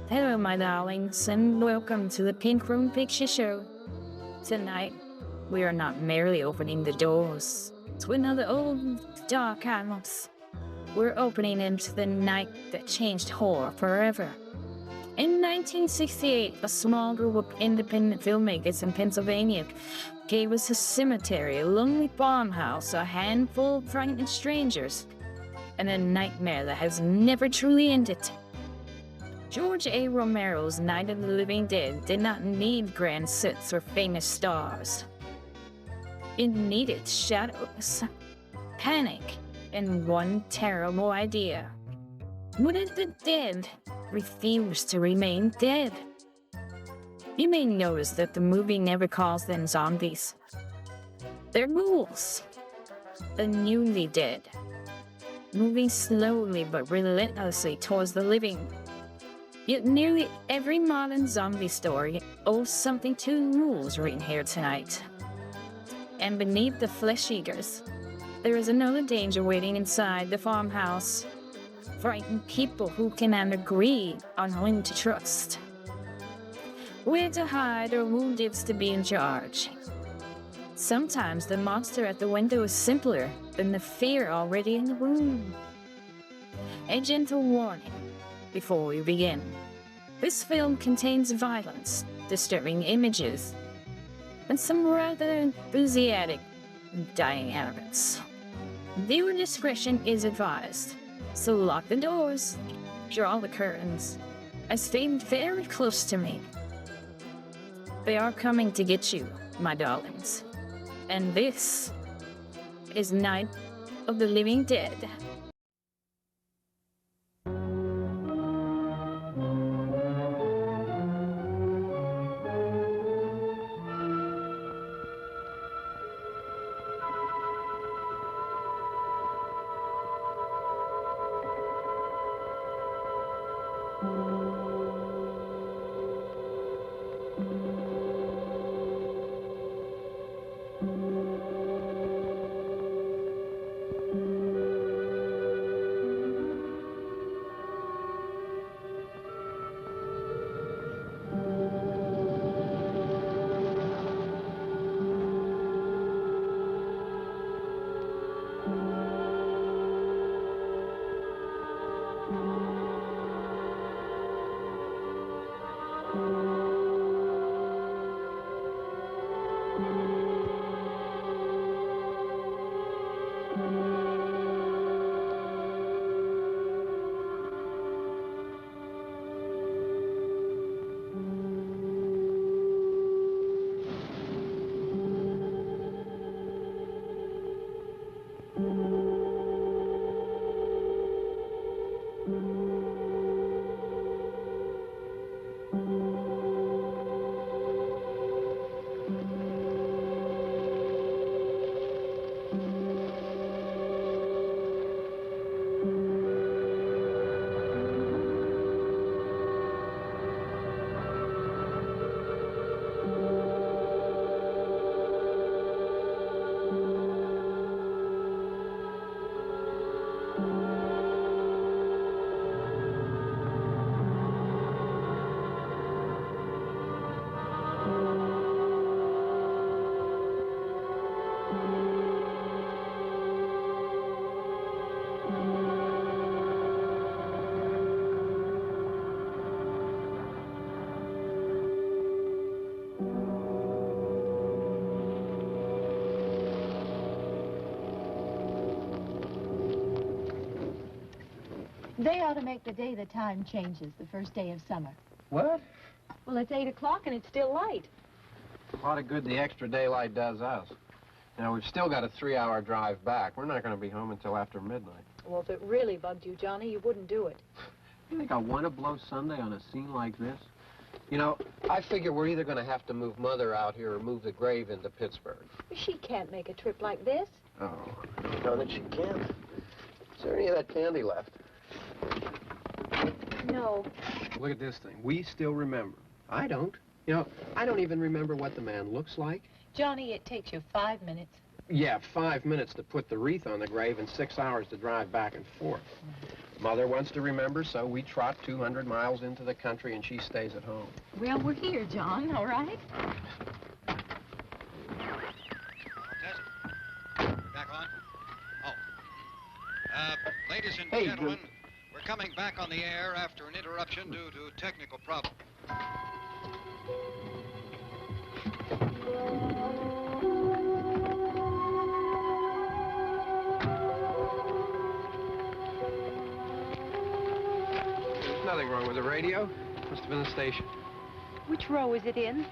Hello, my darlings, and welcome to the Pink Room Picture Show. Tonight, we are not merely opening the doors to another old dark house. We're opening into the night that changed horror forever. In 1968, a small group of independent filmmakers in Pennsylvania gave us a cemetery, a lonely farmhouse, a handful of frightened strangers, and a nightmare that has never truly ended. George A. Romero's Night of the Living Dead did not need grand sets or famous stars. It needed shadows, panic, and one terrible idea. What if the dead refused to remain dead? You may notice that the movie never calls them zombies. They're ghouls, the newly dead, moving slowly but relentlessly towards the living. Yet nearly every modern zombie story owes something to ghouls written here tonight. And beneath the flesh eaters, there is another danger waiting inside the farmhouse. Frightened people who cannot agree on whom to trust, where to hide, or who lives to be in charge. Sometimes the monster at the window is simpler than the fear already in the room. A gentle warning before we begin. This film contains violence, disturbing images, and some rather enthusiastic dynamics. Viewer discretion is advised, so lock the doors, draw the curtains. I stayed very close to me. They are coming to get you, my darlings. And this is Night of the Living Dead. They ought to make the day the time changes, the first day of summer. What? Well, it's 8 o'clock and it's still light. A lot of good the extra daylight does us. Now, we've still got a 3-hour drive back. We're not going to be home until after midnight. Well, if it really bugged you, Johnny, you wouldn't do it. You think I want to blow Sunday on a scene like this? You know, I figure we're either going to have to move Mother out here or move the grave into Pittsburgh. She can't make a trip like this. Oh, I don't know that she can. Is there any of that candy left? No. Look at this thing. We still remember. I don't. You know, I don't even remember what the man looks like. Johnny, it takes you 5 minutes. Yeah, 5 minutes to put the wreath on the grave and 6 hours to drive back and forth. Mother wants to remember, so we trot 200 miles into the country and she stays at home. Well, we're here, John, all right? Back on? Oh. Ladies and Hey, gentlemen, we're coming back on the air after an interruption due to technical problem. There's nothing wrong with the radio. Must have been the station. Which row is it in?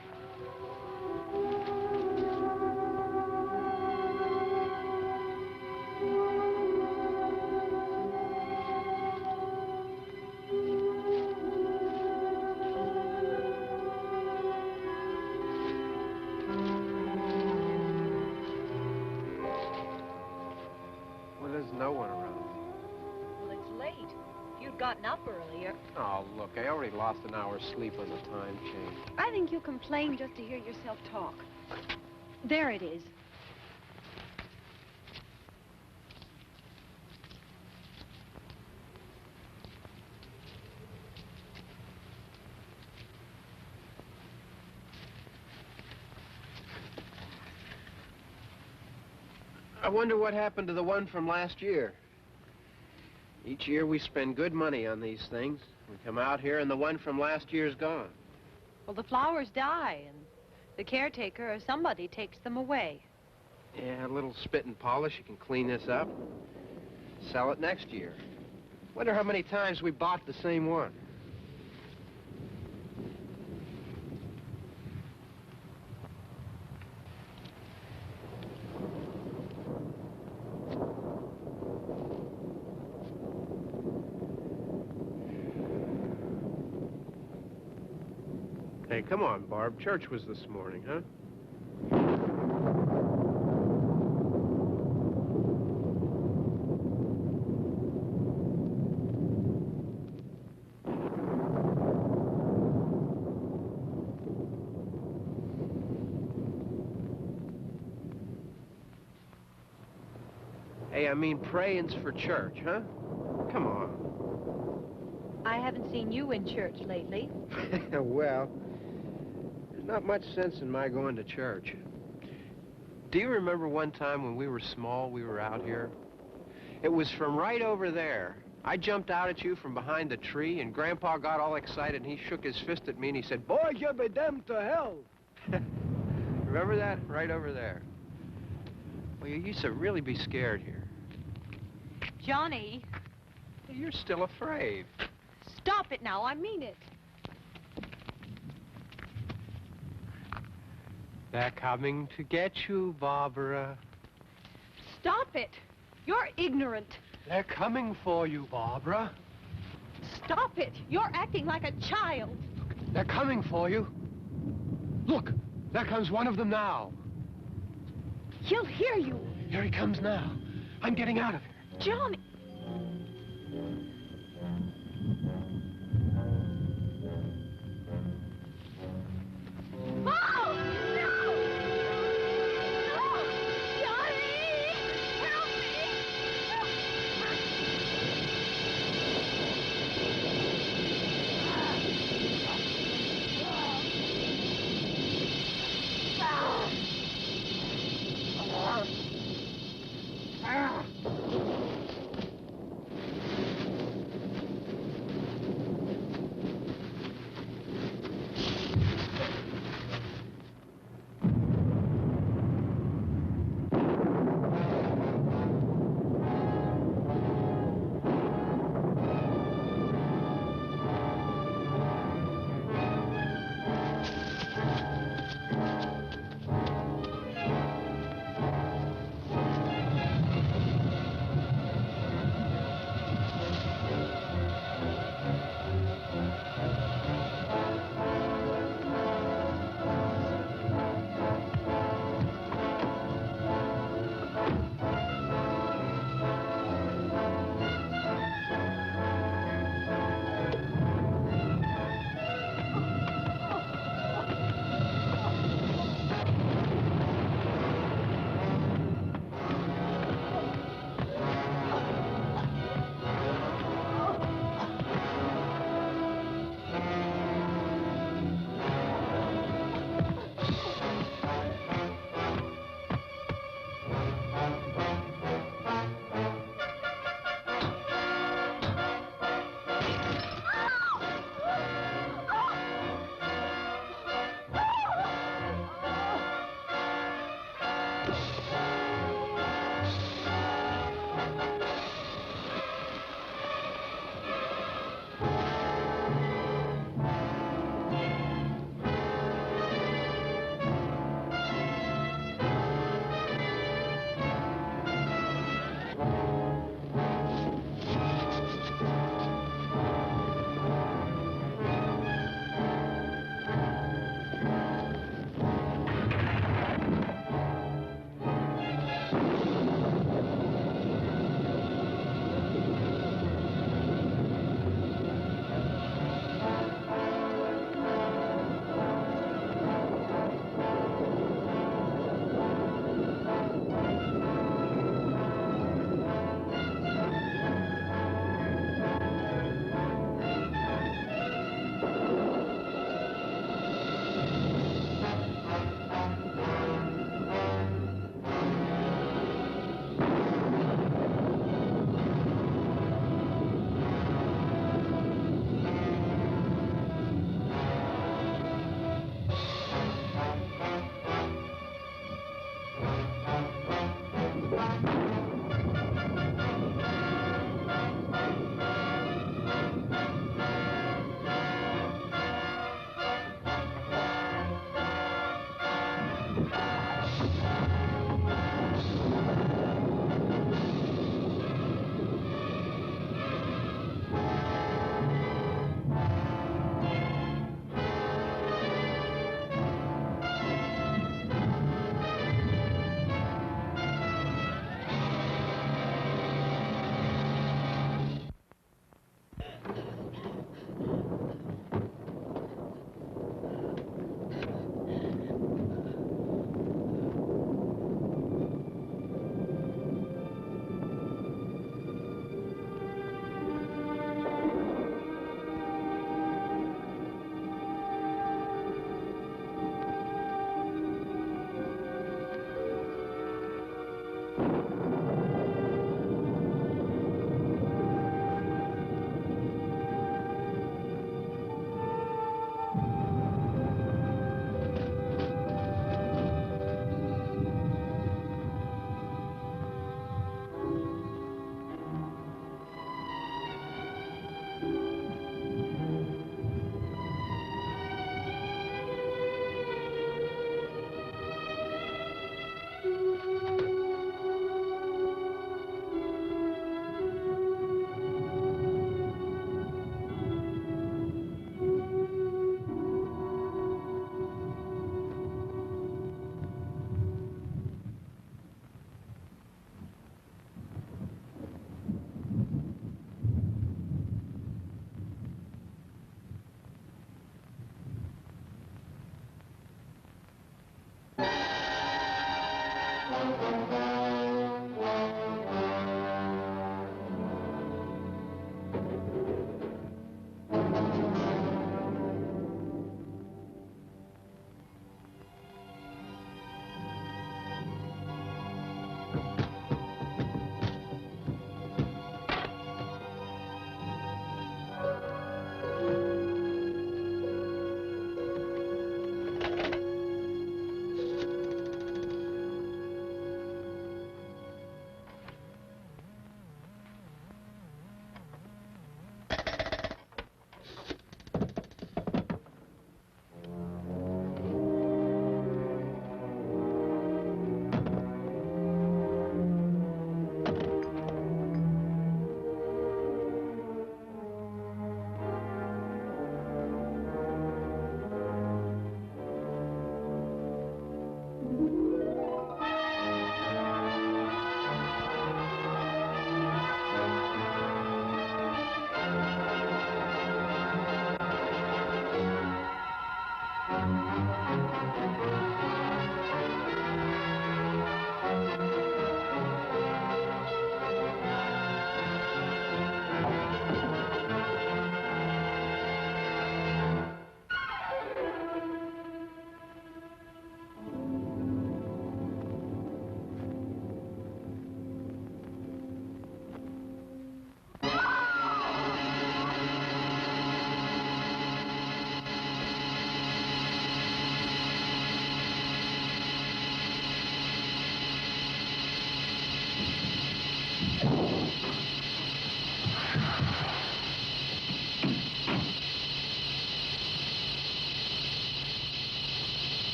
Well, there's no one around. Well, it's late. If you'd gotten up earlier. Oh, look, I already lost an hour's sleep on the time change. I think you complain just to hear yourself talk. There it is. I wonder what happened to the one from last year. Each year we spend good money on these things. We come out here and the one from last year's gone. Well, the flowers die, and the caretaker or somebody takes them away. Yeah, a little spit and polish, you can clean this up. Sell it next year. Wonder how many times we bought the same one. Hey, come on, Barb. Church was this morning, huh? Hey, I mean, praying's for church, huh? Come on. I haven't seen you in church lately. Well, there's not much sense in my going to church. Do you remember one time when we were small, we were out here? It was from right over there. I jumped out at you from behind the tree, and Grandpa got all excited, and he shook his fist at me, and he said, "Boys, you'll be damned to hell." Remember that? Right over there. Well, you used to really be scared here. Johnny, You're still afraid. stop it now. I mean it. They're coming to get you, Barbara. Stop it. You're ignorant. They're coming for you, Barbara. Stop it. You're acting like a child. They're coming for you. Look, there comes one of them now. He'll hear you. Here he comes now. I'm getting out of here. Johnny. Oh! No! No! Johnny! Help me!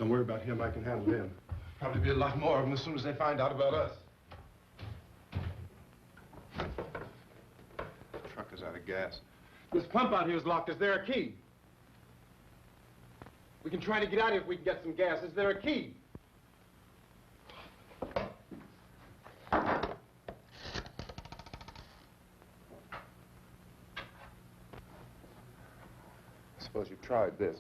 Don't worry about him. I can handle him. Probably be a lot more of them as soon as they find out about us. Truck is out of gas. This pump out here is locked. Is there a key? We can try to get out here if we can get some gas. Is there a key? I suppose you've tried this.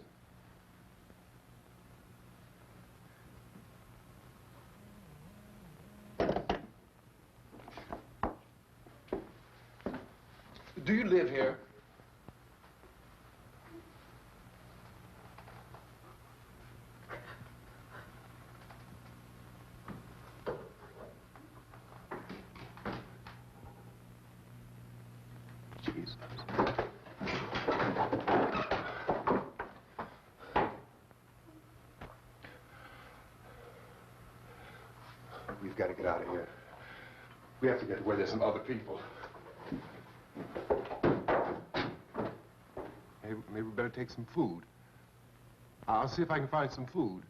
Do you live here? Jesus. We've got to get out of here. We have to get to where there's some other people. Maybe we better take some food. I'll see if I can find some food.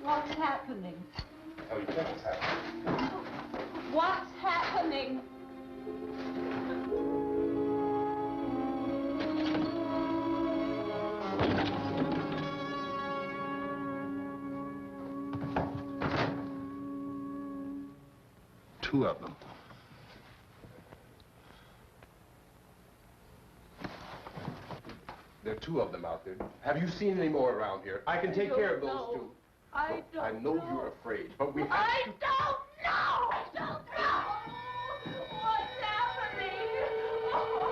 What's happening? Oh, you think it's happening? What's happening? Two of them. There are two of them out there. Have you seen any more around here? I can take care of those two. I don't I know you're afraid, but we have I to... don't know! I don't know! What's happening? Oh.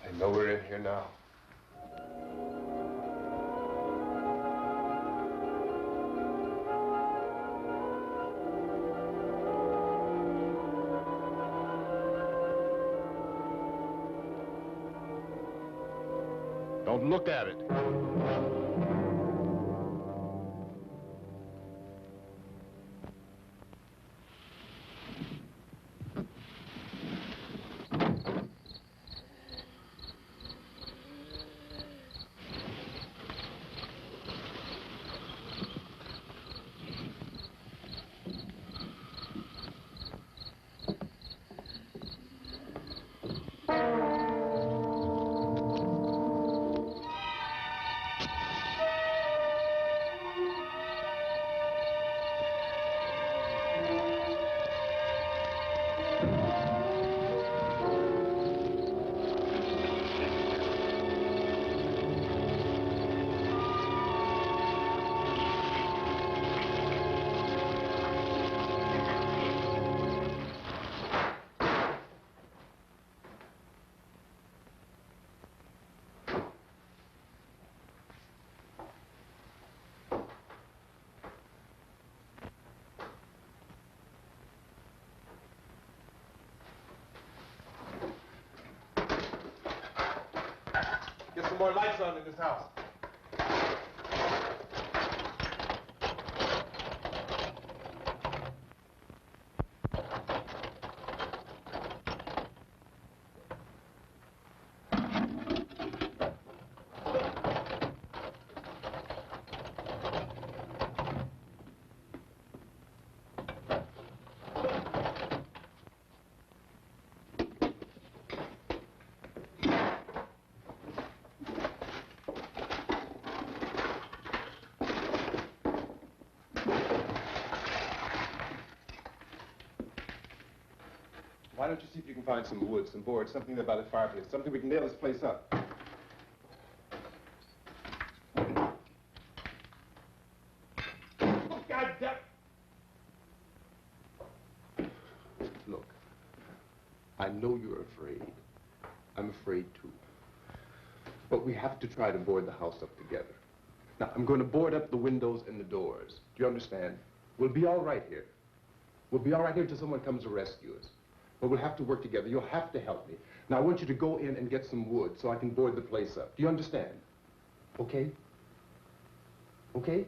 They know we're in here now. Don't look at it. Get some more lights on in this house. Why don't you see if you can find some wood, some board, something about a fireplace, something we can nail this place up. Oh, God damn. Look, I know you're afraid. I'm afraid too. But we have to try to board the house up together. Now, I'm going to board up the windows and the doors. Do you understand? We'll be all right here. We'll be all right here until someone comes to rescue us. But we'll have to work together. You'll have to help me. Now, I want you to go in and get some wood so I can board the place up. Do you understand? Okay? Okay?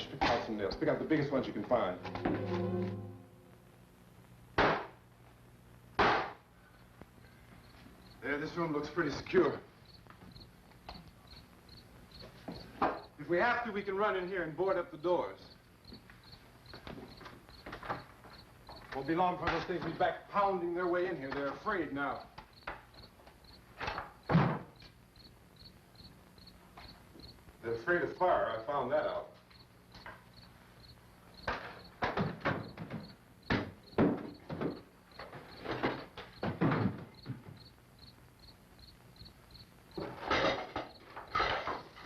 Let's pick out some nails. Pick out the biggest ones you can find. There, this room looks pretty secure. If we have to, we can run in here and board up the doors. Won't be long before those things will be back pounding their way in here. They're afraid now. They're afraid of fire. I found that out.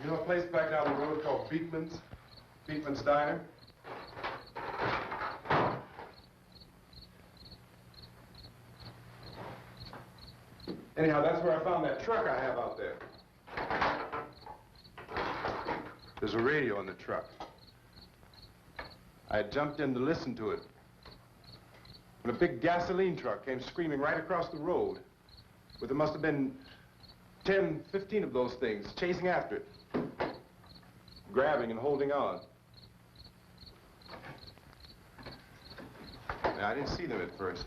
You know a place back down the road called Beekman's Diner? Anyhow, that's where I found that truck I have out there. There's a radio in the truck. I had jumped in to listen to it when a big gasoline truck came screaming right across the road. But there must have been 10, 15 of those things chasing after it, grabbing and holding on. Now, I didn't see them at first.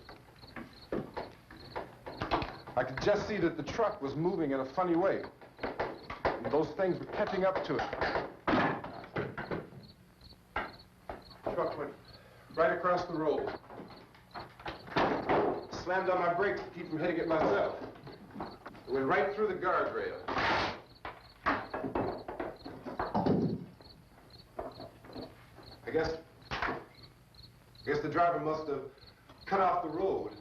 I could just see that the truck was moving in a funny way. And those things were catching up to it. The truck went right across the road. Slammed on my brakes to keep from hitting it myself. It went right through the guardrail. I guess the driver must have cut off the road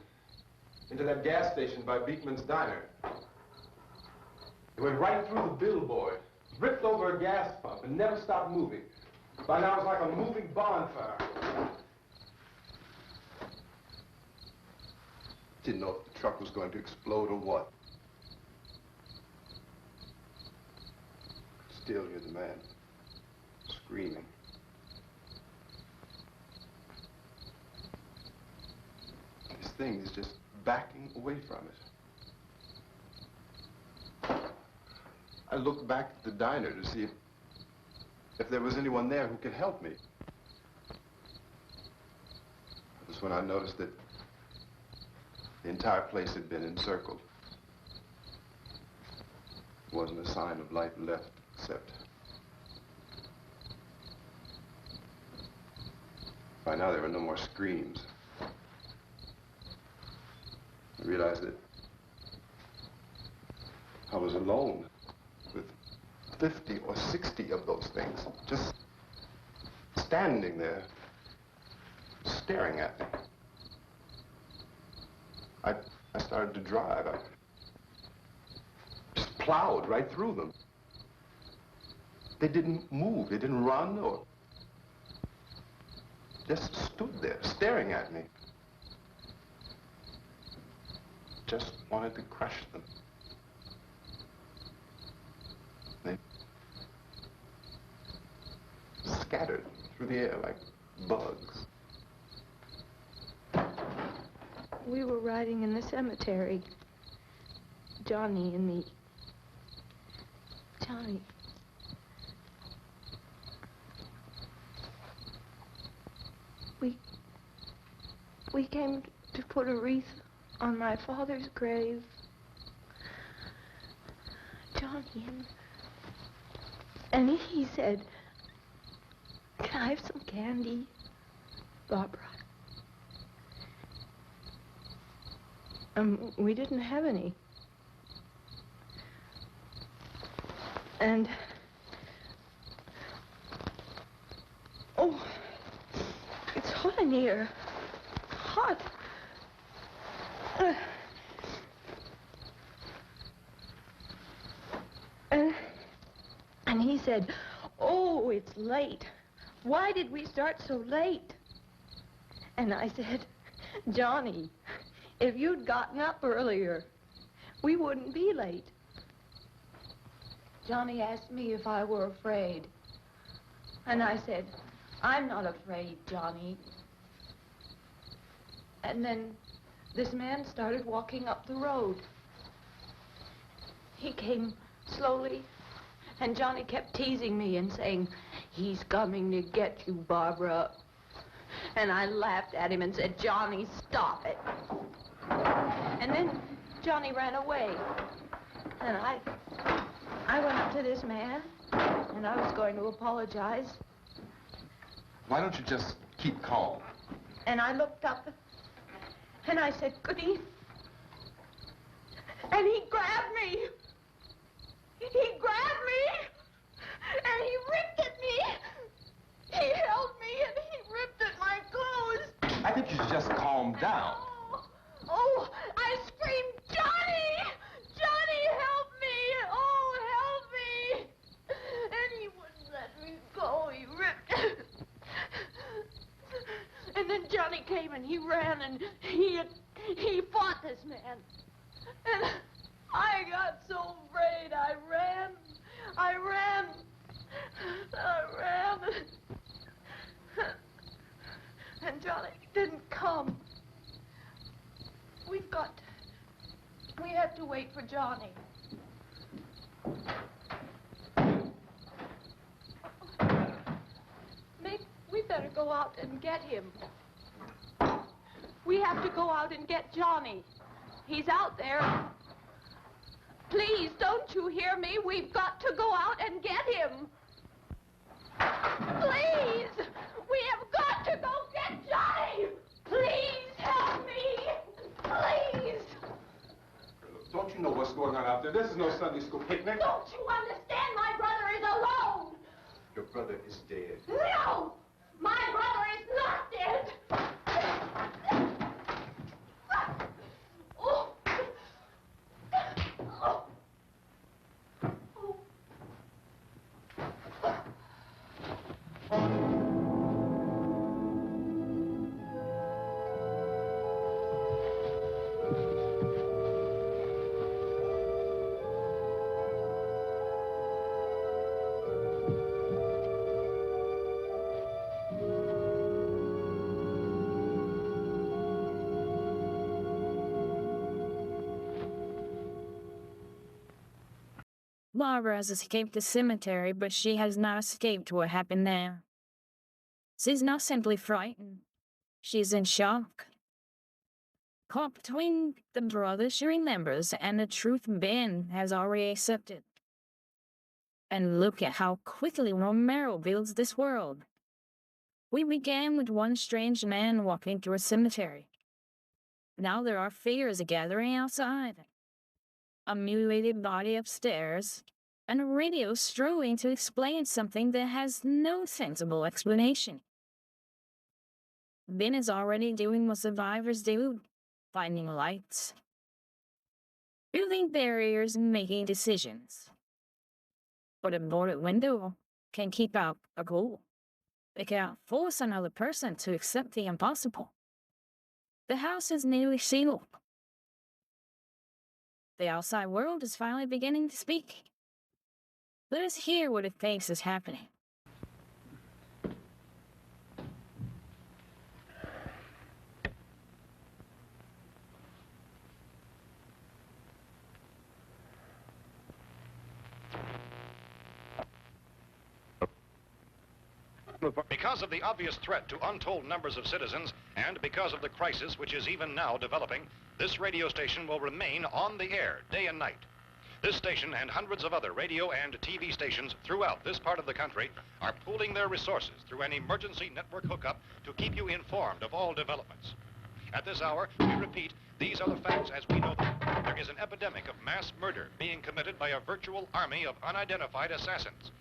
into that gas station by Beekman's Diner. It went right through the billboard, ripped over a gas pump, and never stopped moving. By now, it was like a moving bonfire. Didn't know if the truck was going to explode or what. Still hear the man screaming. This thing is just backing away from it. I looked back at the diner to see if there was anyone there who could help me. That was when I noticed that the entire place had been encircled. There wasn't a sign of life left except by now there were no more screams. I realized that I was alone with 50 or 60 of those things, just standing there, staring at me. I started to drive. I just plowed right through them. They didn't move, they didn't run or just stood there, staring at me. Just wanted to crush them. They scattered through the air like bugs. We were riding in the cemetery, Johnny and me. Johnny. We came to put a wreath on my father's grave. Johnny, and he said, "Can I have some candy, Barbara?" We didn't have any. And, oh, it's hot in here. Hot. And he said, "Oh, it's late. Why did we start so late?" And I said, "Johnny, if you'd gotten up earlier, we wouldn't be late." Johnny asked me if I were afraid. And I said, "I'm not afraid, Johnny." And then this man started walking up the road. He came slowly, and Johnny kept teasing me and saying, He's coming to get you, Barbara. And I laughed at him and said, Johnny, stop it. And then Johnny ran away. And I went up to this man, and I was going to apologize. Why don't you just keep calm? And I looked up, and I said, Goody. And he grabbed me. He grabbed me, and he ripped at me. He held me, and he ripped at my clothes. I think you should just calm down. Oh, I screamed, Johnny! Johnny, help me! Oh, help me! And he wouldn't let me go. He ripped. And then Johnny came and he ran and he fought this man. And I got so afraid. I ran. And Johnny didn't come. We have to wait for Johnny. We better go out and get him. We have to go out and get Johnny. He's out there. Please, don't you hear me? We've got to go out and get him. Please! We have got to go get Johnny! Please help me! Please! Don't you know what's going on out there? This is no Sunday school picnic. Don't you understand? My brother is alone! Your brother is dead. No! My brother is not dead! Oh. Oh. Barbara has escaped the cemetery, but she has not escaped what happened there. She's not simply frightened. She's in shock. Caught between the brothers she remembers and the truth Ben has already accepted. And look at how quickly Romero builds this world. We began with one strange man walking through a cemetery. Now there are figures gathering outside. A mutilated body upstairs, and a radio strewing to explain something that has no sensible explanation. Ben is already doing what survivors do, finding lights, building barriers and making decisions. But a boarded window can keep out a goal. It cannot force another person to accept the impossible. The house is nearly sealed. The outside world is finally beginning to speak. Let us hear what it thinks is happening. Because of the obvious threat to untold numbers of citizens, and because of the crisis which is even now developing, this radio station will remain on the air day and night. This station and hundreds of other radio and TV stations throughout this part of the country are pooling their resources through an emergency network hookup to keep you informed of all developments. At this hour, we repeat, these are the facts as we know them. There is an epidemic of mass murder being committed by a virtual army of unidentified assassins.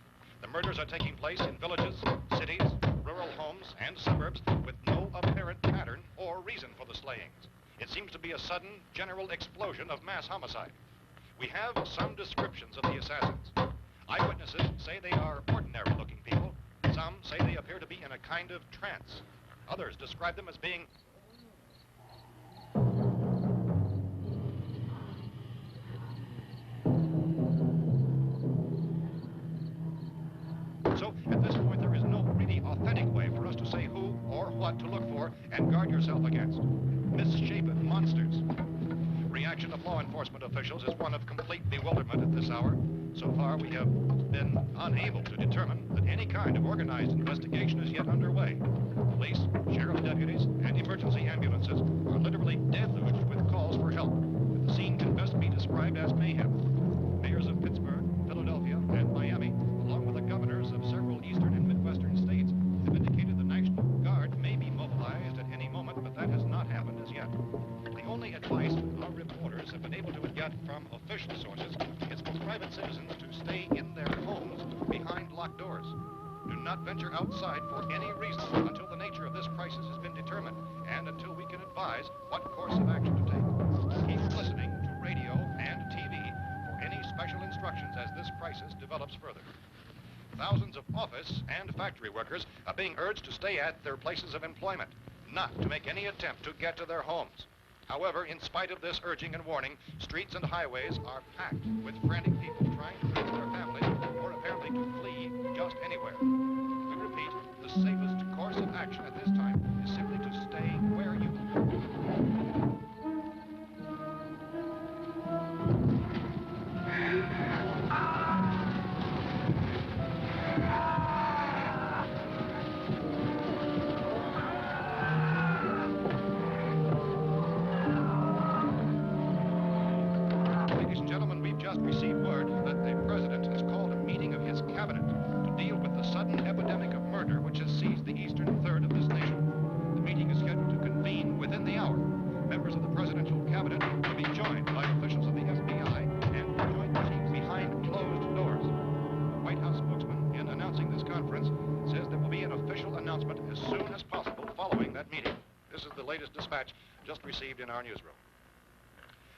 The murders are taking place in villages, cities, rural homes, and suburbs with no apparent pattern or reason for the slayings. It seems to be a sudden, general explosion of mass homicide. We have some descriptions of the assassins. Eyewitnesses say they are ordinary-looking people. Some say they appear to be in a kind of trance. Others describe them as being So, at this point, there is no really authentic way for us to say who or what to look for and guard yourself against. Misshapen monsters. Reaction of law enforcement officials is one of complete bewilderment at this hour. So far, we have been unable to determine that any kind of organized investigation is yet underway. Police, sheriff deputies, and emergency ambulances are literally deluged with calls for help. The scene can best be described as mayhem. Mayors of Pittsburgh, Philadelphia, and Miami, along with the governors of several eastern and midwestern states, have indicated the National Guard may be mobilized at any moment, but that has not happened as yet. The only advice our reporters have been able to get from official sources is for private citizens to stay in their homes behind locked doors. Do not venture outside for any reason until the nature of this crisis has been determined and until we can advise what course of action to take. Keep listening to radio and TV for any special instructions as this crisis develops further. Thousands of office and factory workers are being urged to stay at their places of employment, not to make any attempt to get to their homes. However, in spite of this urging and warning, streets and highways are packed with frantic people trying to reach their families or apparently to flee just anywhere. We repeat, the safest course of action at this time is simply to stay where you received word that the president has called a meeting of his cabinet to deal with the sudden epidemic of murder which has seized the eastern third of this nation. The meeting is scheduled to convene within the hour. Members of the presidential cabinet will be joined by officials of the FBI and joint chiefs behind closed doors. The White House spokesman, in announcing this conference, says there will be an official announcement as soon as possible following that meeting. This is the latest dispatch just received in our newsroom.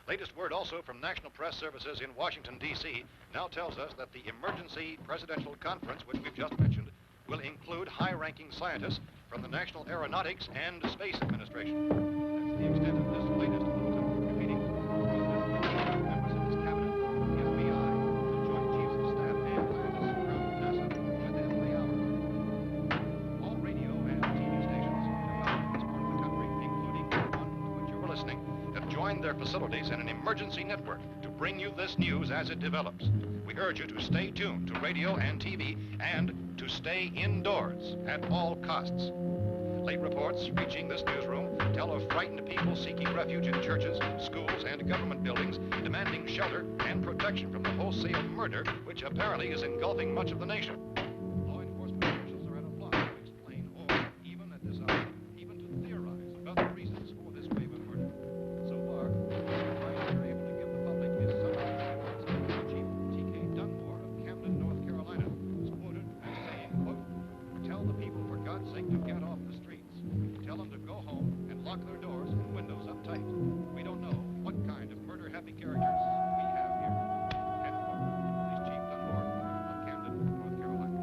Latest word also from National Press Services in Washington, D.C. now tells us that the emergency presidential conference, which we've just mentioned, will include high-ranking scientists from the National Aeronautics and Space Administration. That's the extent of this latest bulletin. Repeating, members of his cabinet, the FBI, the Joint Chiefs of Staff, and scientists from NASA within the hour. All radio and TV stations throughout this part of the country, including the one to which you were listening, have joined their facilities in an emergency network to bring you this news as it develops. We urge you to stay tuned to radio and TV and to stay indoors at all costs. Late reports reaching this newsroom tell of frightened people seeking refuge in churches, schools, and government buildings, demanding shelter and protection from the wholesale murder which apparently is engulfing much of the nation. Law enforcement officials are at a loss to explain or, even at this hour, even to theorize about the reasons for this wave of murder. So far, the advice we're able to give the public is some Chief T.K. Dunmore of Camden, North Carolina, is quoted as saying, quote, "Tell the people, for God's sake, to get off the streets. Tell them to go home and lock their doors and windows up tight. We don't know what kind of murder-happy characters we have here." End quote. This Chief Dunmore of Camden, North Carolina.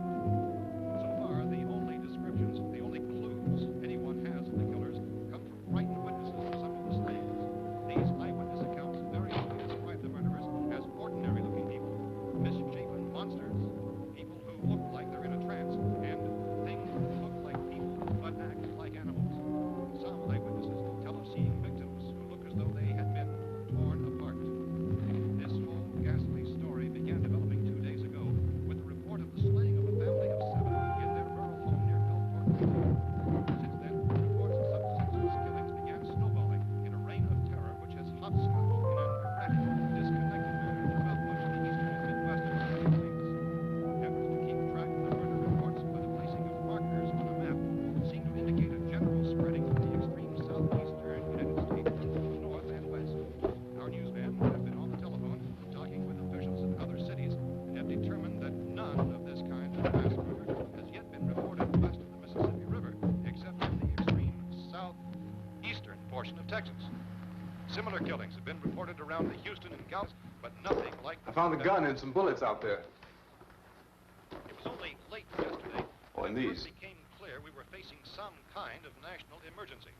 So far, the only descriptions, the only clues anyone has of the killers come from frightened witnesses of some of the slayings. These eyewitness accounts very often describe the murderers as ordinary-looking people, misshapen monsters, people who look like they're in a trance, and things that look like people but act like animals. Some eyewitnesses tell of seeing victims who look as though they had been torn apart. This whole ghastly story began developing 2 days ago with the report of the slaying of a family of 7 in their rural home near Gulfport, Virginia. Since then, reports of such senseless killings began snowballing in a reign of terror which has hopscotched in an erratic, disconnected manner throughout much of the eastern and midwestern United States. Efforts to keep track of the murder reports by the placing of markers on a map seem to indicate a general spreading of the extreme southeastern United States to the north and west. Our newsmen have been on the telephone talking with officials in other cities and have determined that none of this kind of mass murder has yet been reported west of the Mississippi River, except in the extreme southeastern portion of Texas. Similar killings have been reported around the Houston and Galveston, but nothing like I found a gun and some bullets out there. It was only late yesterday Oh, and when it these. first became clear we were facing some kind of national emergency.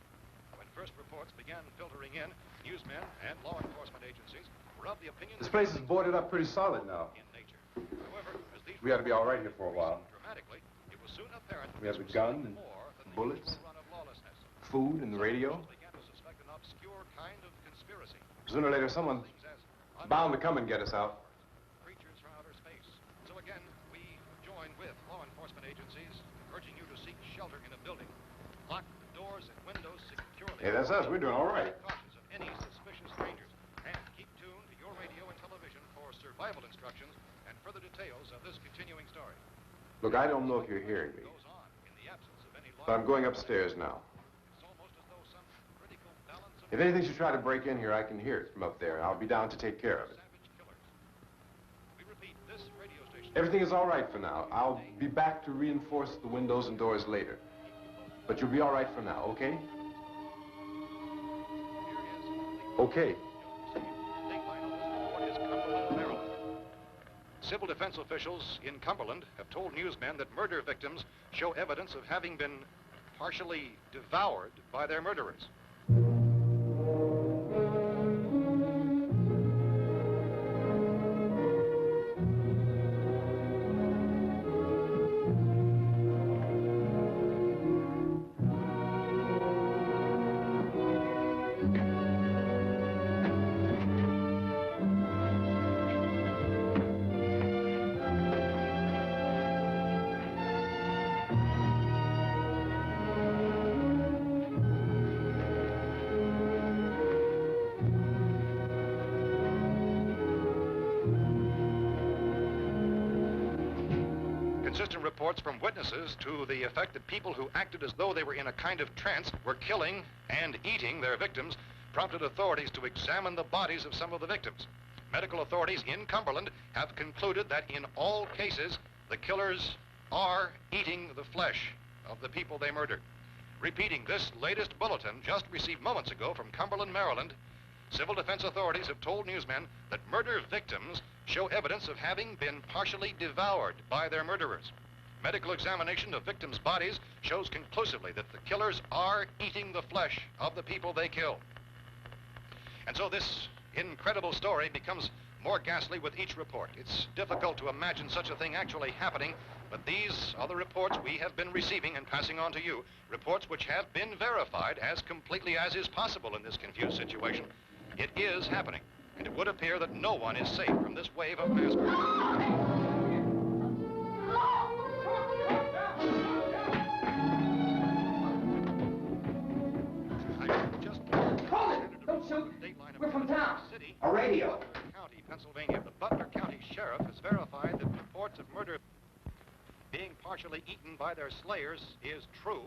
When first reports began filtering in, newsmen and law enforcement agencies were of the opinion This that place is things boarded were up pretty solid now. in nature. However, as these We ought to be all right reports here for a while. increased dramatically, it was soon apparent that We have this the was gun something and more than the bullets. usual run of lawlessness. Food and the radio. Some began to suspect an obscure kind of conspiracy. Sooner or later, someone's Things as bound to come and get us out. creatures from outer space agencies urging you to seek shelter in a building. Lock the doors and windows securely. Hey, that's us. We're doing all right. Be cautious of any suspicious strangers. And keep tuned to your radio and television for survival instructions and further details of this continuing story. Look, I don't know if you're hearing me, Goes on in the absence of any law. but I'm going upstairs now. It's almost as though some critical balance of If anything should try to break in here, I can hear it from up there. I'll be down to take care of it. savage killers. We repeat, this radio station. Everything is all right for now. I'll be back to reinforce the windows and doors later. But you'll be all right for now, okay? Okay. Dateline on this report is Cumberland, Maryland. Civil defense officials in Cumberland have told newsmen that murder victims show evidence of having been partially devoured by their murderers. Consistent reports from witnesses to the effect that people who acted as though they were in a kind of trance were killing and eating their victims prompted authorities to examine the bodies of some of the victims. Medical authorities in Cumberland have concluded that in all cases, the killers are eating the flesh of the people they murdered. Repeating this latest bulletin just received moments ago from Cumberland, Maryland, civil defense authorities have told newsmen that murder victims show evidence of having been partially devoured by their murderers. Medical examination of victims' bodies shows conclusively that the killers are eating the flesh of the people they kill. And so this incredible story becomes more ghastly with each report. It's difficult to imagine such a thing actually happening, but these are the reports we have been receiving and passing on to you, reports which have been verified as completely as is possible in this confused situation. It is happening, and it would appear that no one is safe from this wave of mass murder. Don't shoot. We're from town. A radio. County, Pennsylvania. The Butler County Sheriff has verified that reports of murder being partially eaten by their slayers is true.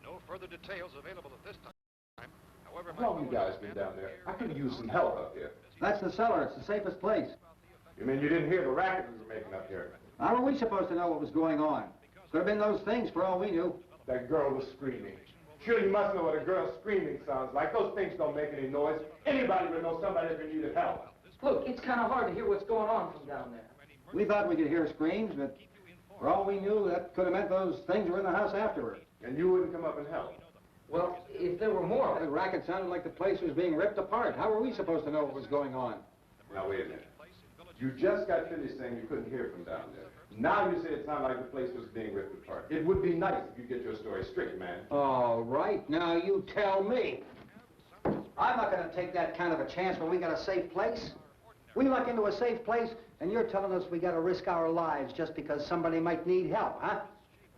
No further details available at this time. However, How long you guys been down there? I could use some help up here. That's the cellar. It's the safest place. You mean you didn't hear the racket we were making up here? How were we supposed to know what was going on? Could have been those things for all we knew. That girl was screaming. Sure, you must know what a girl screaming sounds like. Those things don't make any noise. Anybody would know somebody if they needed help. Look, it's kind of hard to hear what's going on from down there. We thought we could hear screams, but for all we knew, that could have meant those things were in the house afterward. And you wouldn't come up and help. Well, if there were more... The racket sounded like the place was being ripped apart. How were we supposed to know what was going on? Now, wait a minute. You just got finished saying you couldn't hear from down there. Now you say it sounded like the place was being ripped apart. It would be nice if you get your story straight, man. All right, now you tell me. I'm not going to take that kind of a chance when we got a safe place. We luck into a safe place, and you're telling us we got to risk our lives just because somebody might need help, huh?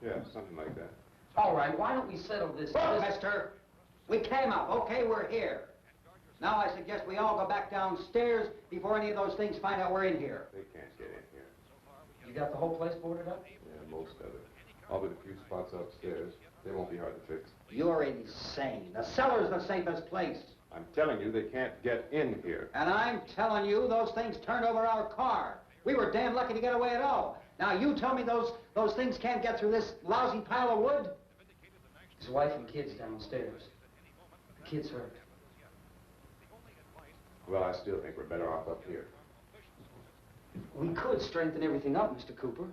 Yeah, something like that. All right, why don't we settle this... Look, mister, we came up. Okay, we're here. Now I suggest we all go back downstairs before any of those things find out we're in here. They can't get in here. You got the whole place boarded up? Yeah, most of it. All but a few spots upstairs. They won't be hard to fix. You're insane. The cellar's the safest place. I'm telling you, they can't get in here. And I'm telling you, those things turned over our car. We were damn lucky to get away at all. Now you tell me those things can't get through this lousy pile of wood? His wife and kids downstairs. The kid's hurt. Well, I still think we're better off up here. We could strengthen everything up, Mr. Cooper.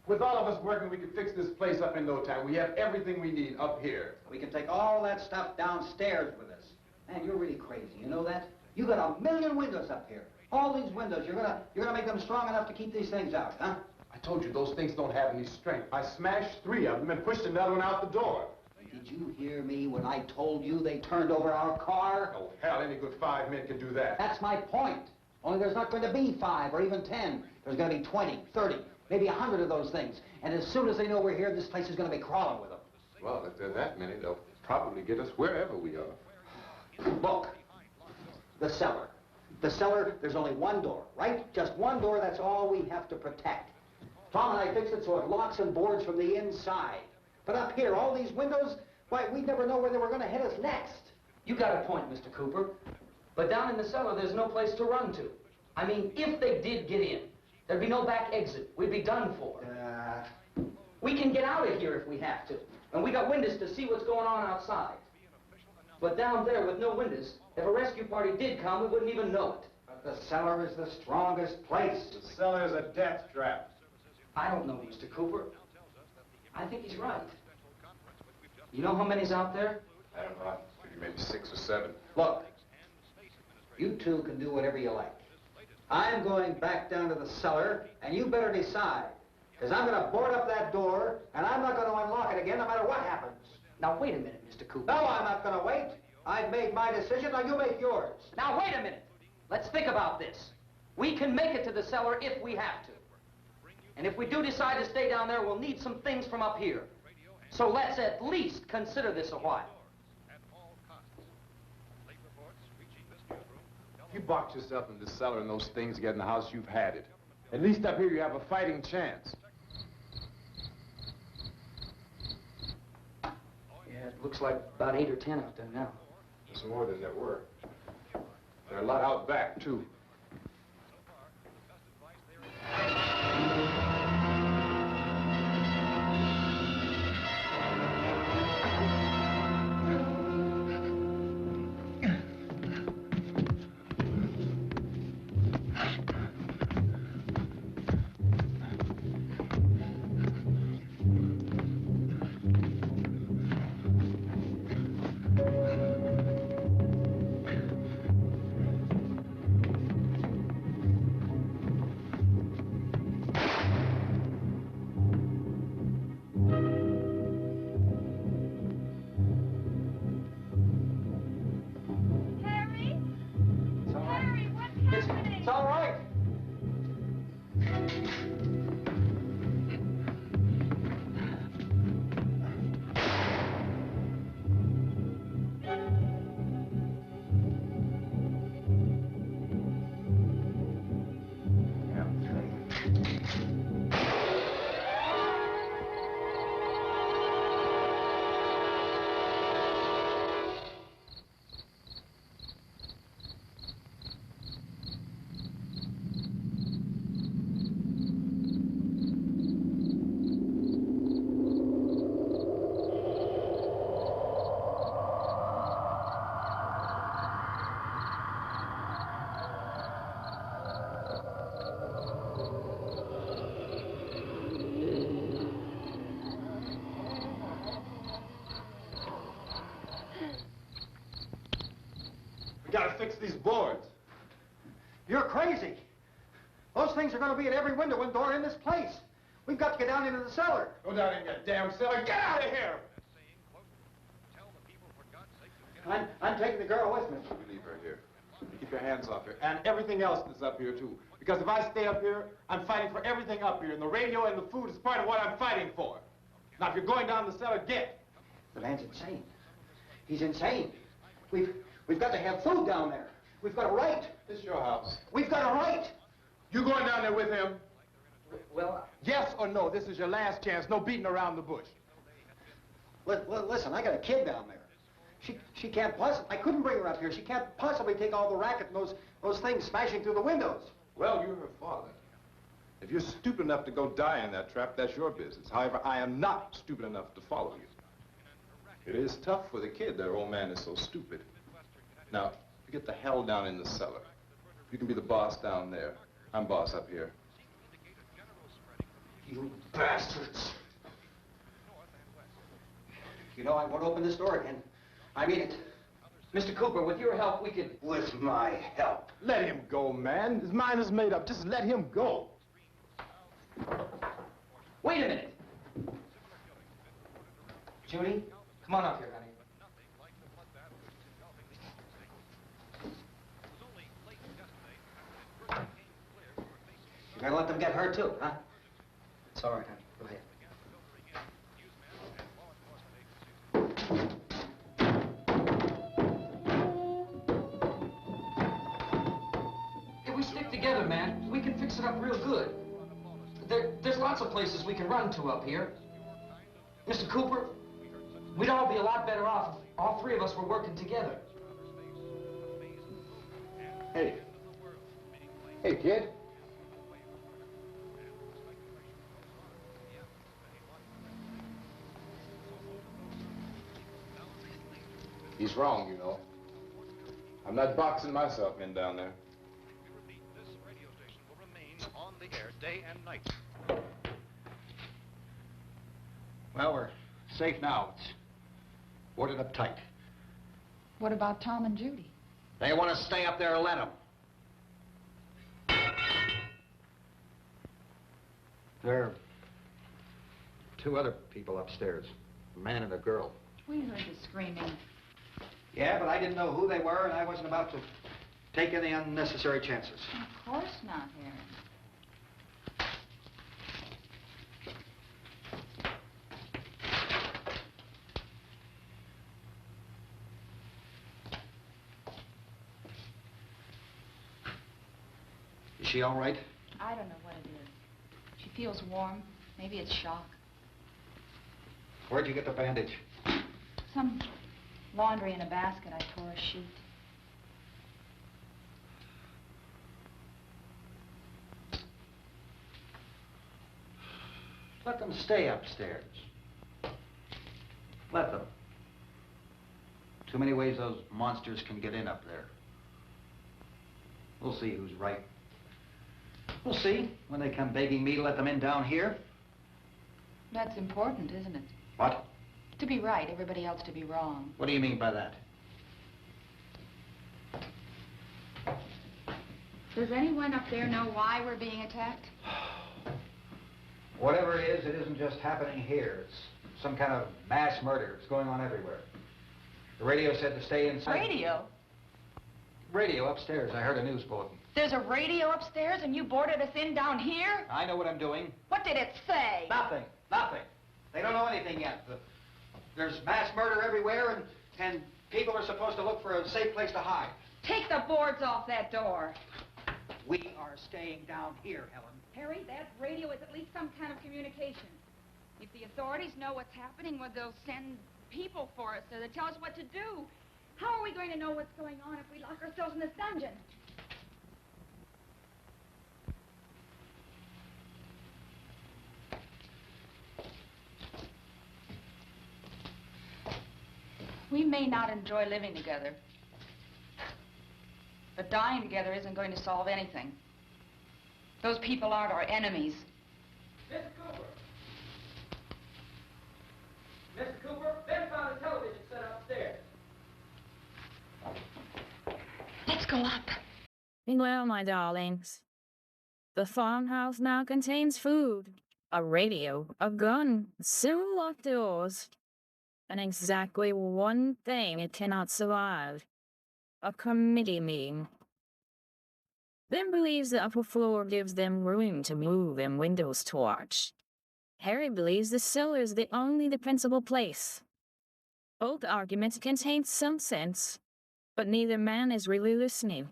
With all of us working, we could fix this place up in no time. We have everything we need up here. We can take all that stuff downstairs with us. Man, you're really crazy, you know that? You got 1,000,000 windows up here. All these windows, you're gonna make them strong enough to keep these things out, huh? I told you, those things don't have any strength. I smashed 3 of them and pushed another one out the door. Did you hear me when I told you they turned over our car? Oh, hell, any good 5 men can do that. That's my point. Only there's not going to be 5 or even 10. There's going to be 20, 30, maybe 100 of those things. And as soon as they know we're here, this place is going to be crawling with them. Well, if there are that many, they'll probably get us wherever we are. Look, the cellar. The cellar, there's only one door, right? Just one door, that's all we have to protect. Tom and I fixed it so it locks and boards from the inside. But up here, all these windows, why, we'd never know where they were going to hit us next. You got a point, Mr. Cooper. But down in the cellar, there's no place to run to. I mean, if they did get in, there'd be no back exit. We'd be done for. We can get out of here if we have to. And we got windows to see what's going on outside. But down there with no windows, if a rescue party did come, we wouldn't even know it. But the cellar is the strongest place. The cellar is a death trap. I don't know, Mr. Cooper. I think he's right. You know how many's out there? I don't know. Maybe 6 or 7. Look, you two can do whatever you like. I'm going back down to the cellar, and you better decide. Because I'm going to board up that door, and I'm not going to unlock it again no matter what happens. Now, wait a minute, Mr. Cooper. No, I'm not going to wait. I've made my decision, now you make yours. Now, wait a minute. Let's think about this. We can make it to the cellar if we have to. And if we do decide to stay down there, we'll need some things from up here. So let's at least consider this a while. If you box yourself in the cellar and those things get in the house, you've had it. At least up here you have a fighting chance. Yeah, it looks like about 8 or 10 out there now. There's more than there were. There are a lot out back, too. It's all right. Gotta fix these boards. You're crazy. Those things are going to be at every window and door in this place. We've got to get down into the cellar. Go down in your damn cellar. Get out of here! I'm taking the girl with me. You leave her here. You keep your hands off her. And everything else that's up here, too. Because if I stay up here, I'm fighting for everything up here. And the radio and the food is part of what I'm fighting for. Now, if you're going down the cellar, get. The man's insane. He's insane. We've got to have food down there. We've got a right. This is your house. We've got a right. You going down there with him? Well, Yes or no? This is your last chance. No beating around the bush. Listen, I got a kid down there. She can't possibly, I couldn't bring her up here. She can't possibly take all the racket and those things smashing through the windows. Well, you're her father. If you're stupid enough to go die in that trap, that's your business. However, I am not stupid enough to follow you. It is tough for the kid. Their old man is so stupid. Now, you get the hell down in the cellar. You can be the boss down there. I'm boss up here. You bastards. You know, I won't open this door again. I mean it. Mr. Cooper, with your help, we could... With my help. Let him go, man. His mind is made up. Just let him go. Wait a minute. Judy, come on up here, honey. You're gonna let them get hurt too, huh? all right, honey. Go ahead. If we stick together, man, we can fix it up real good. There's lots of places we can run to up here. Mr. Cooper, we'd all be a lot better off if all three of us were working together. Hey. Hey, kid. He's wrong, you know. I'm not boxing myself in down there. We repeat, this radio station will remain on the air day and night. Well, we're safe now. It's boarded up tight. What about Tom and Judy? They want to stay up there, let them. There are two other people upstairs, a man and a girl. We heard the screaming. Yeah, but I didn't know who they were, and I wasn't about to take any unnecessary chances. Of course not, Harry. Is she all right? I don't know what it is. She feels warm. Maybe it's shock. Where'd you get the bandage? Some laundry in a basket. I tore a sheet. Let them stay upstairs. Let them. Too many ways those monsters can get in up there. We'll see who's right. We'll see when they come begging me to let them in down here. That's important, isn't it? What? To be right, everybody else to be wrong. What do you mean by that? Does anyone up there know why we're being attacked? Whatever it isn't just happening here. It's some kind of mass murder. It's going on everywhere. The radio said to stay inside. Radio? Radio upstairs. I heard a news bulletin. There's a radio upstairs and you boarded us in down here? I know what I'm doing. What did it say? Nothing. Nothing. They don't know anything yet. There's mass murder everywhere, and people are supposed to look for a safe place to hide. Take the boards off that door. We are staying down here, Helen. Harry, that radio is at least some kind of communication. If the authorities know what's happening, well, they'll send people for us to tell us what to do. How are we going to know what's going on if we lock ourselves in this dungeon? We may not enjoy living together, but dying together isn't going to solve anything. Those people aren't our enemies. Mr. Cooper! Mr. Cooper, Ben found a television set upstairs. Let's go up. Well, my darlings, the farmhouse now contains food, a radio, a gun, several locked doors, and exactly one thing it cannot survive: a committee meeting. Ben believes the upper floor gives them room to move and windows to watch. Harry believes the cellar is the only defensible place. Both arguments contain some sense, but neither man is really listening.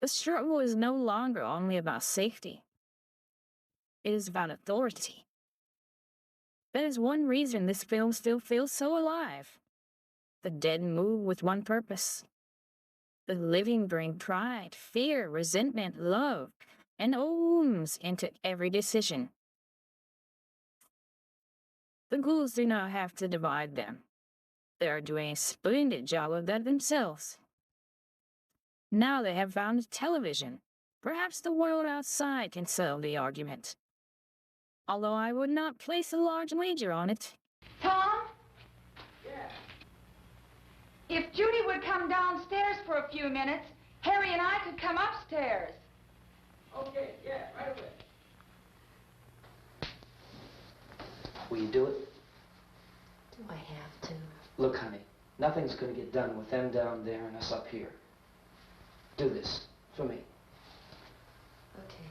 The struggle is no longer only about safety. It is about authority. That is one reason this film still feels so alive. The dead move with one purpose. The living bring pride, fear, resentment, love, and ooms into every decision. The ghouls do not have to divide them. They are doing a splendid job of that themselves. Now they have found a television. Perhaps the world outside can settle the argument. Although I would not place a large wager on it. Tom? Yeah. If Judy would come downstairs for a few minutes, Harry and I could come upstairs. Okay, yeah, right away. Will you do it? Do I have to? Look, honey, nothing's gonna get done with them down there and us up here. Do this for me. Okay.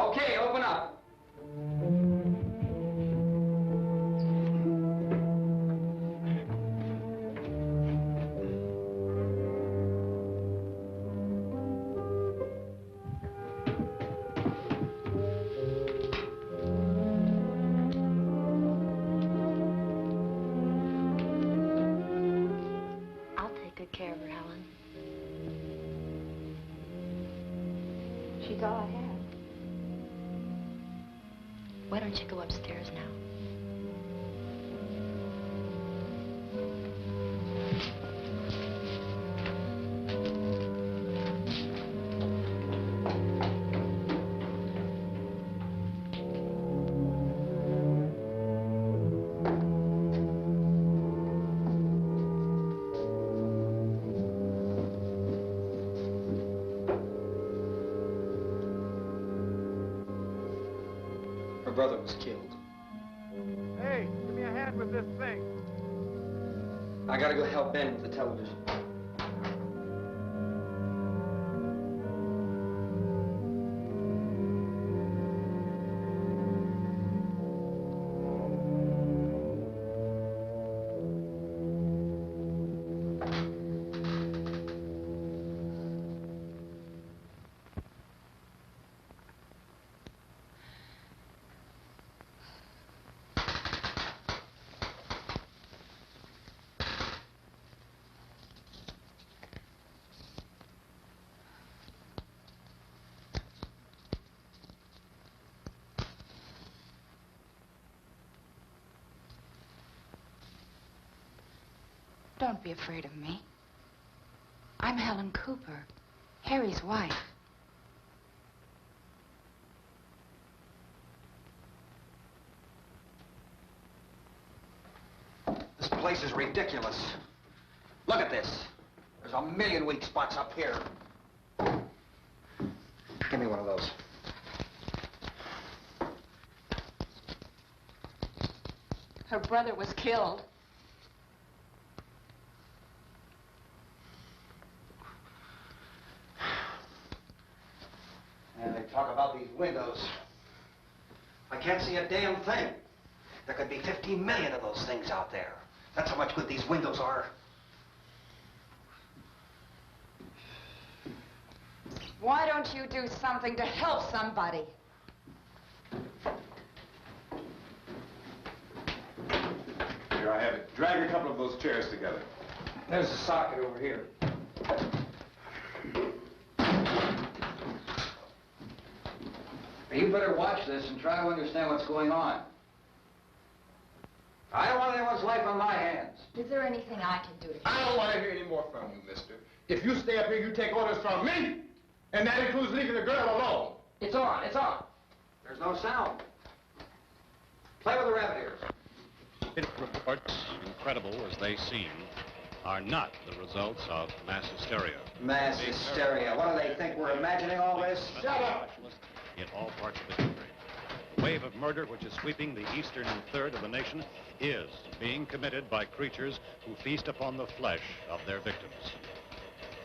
Okay, She's all I have. Why don't you go upstairs now? Her brother was killed. Hey, give me a hand with this thing. I gotta go help Ben with the television. Don't be afraid of me. I'm Helen Cooper, Harry's wife. This place is ridiculous. Look at this. There's a million weak spots up here. Give me one of those. Her brother was killed. And they talk about these windows. I can't see a damn thing. There could be 15 million of those things out there. That's how much good these windows are. Why don't you do something to help somebody? Here, I have it. Drag a couple of those chairs together. There's a socket over here. You better watch this and try to understand what's going on. I don't want anyone's life on my hands. Is there anything I can do to help? I don't want to hear any more from you, mister. If you stay up here, you take orders from me. And that includes leaving the girl alone. It's on, it's on. There's no sound. Play with the rabbit ears. Reports, incredible as they seem, are not the results of mass hysteria. Mass hysteria. What do they think? We're imagining all this? Shut up! In all parts of the country. The wave of murder which is sweeping the eastern third of the nation is being committed by creatures who feast upon the flesh of their victims.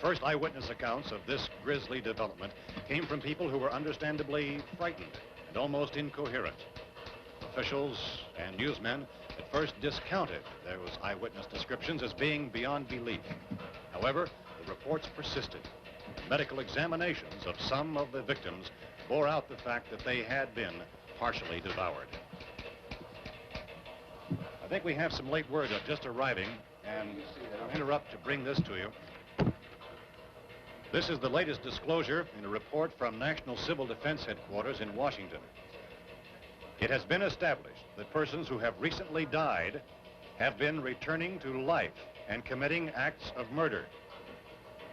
First eyewitness accounts of this grisly development came from people who were understandably frightened and almost incoherent. Officials and newsmen at first discounted those eyewitness descriptions as being beyond belief. However, the reports persisted. Medical examinations of some of the victims bore out the fact that they had been partially devoured. I think we have some late word just arriving, and I'll interrupt to bring this to you. This is the latest disclosure in a report from National Civil Defense Headquarters in Washington. It has been established that persons who have recently died have been returning to life and committing acts of murder.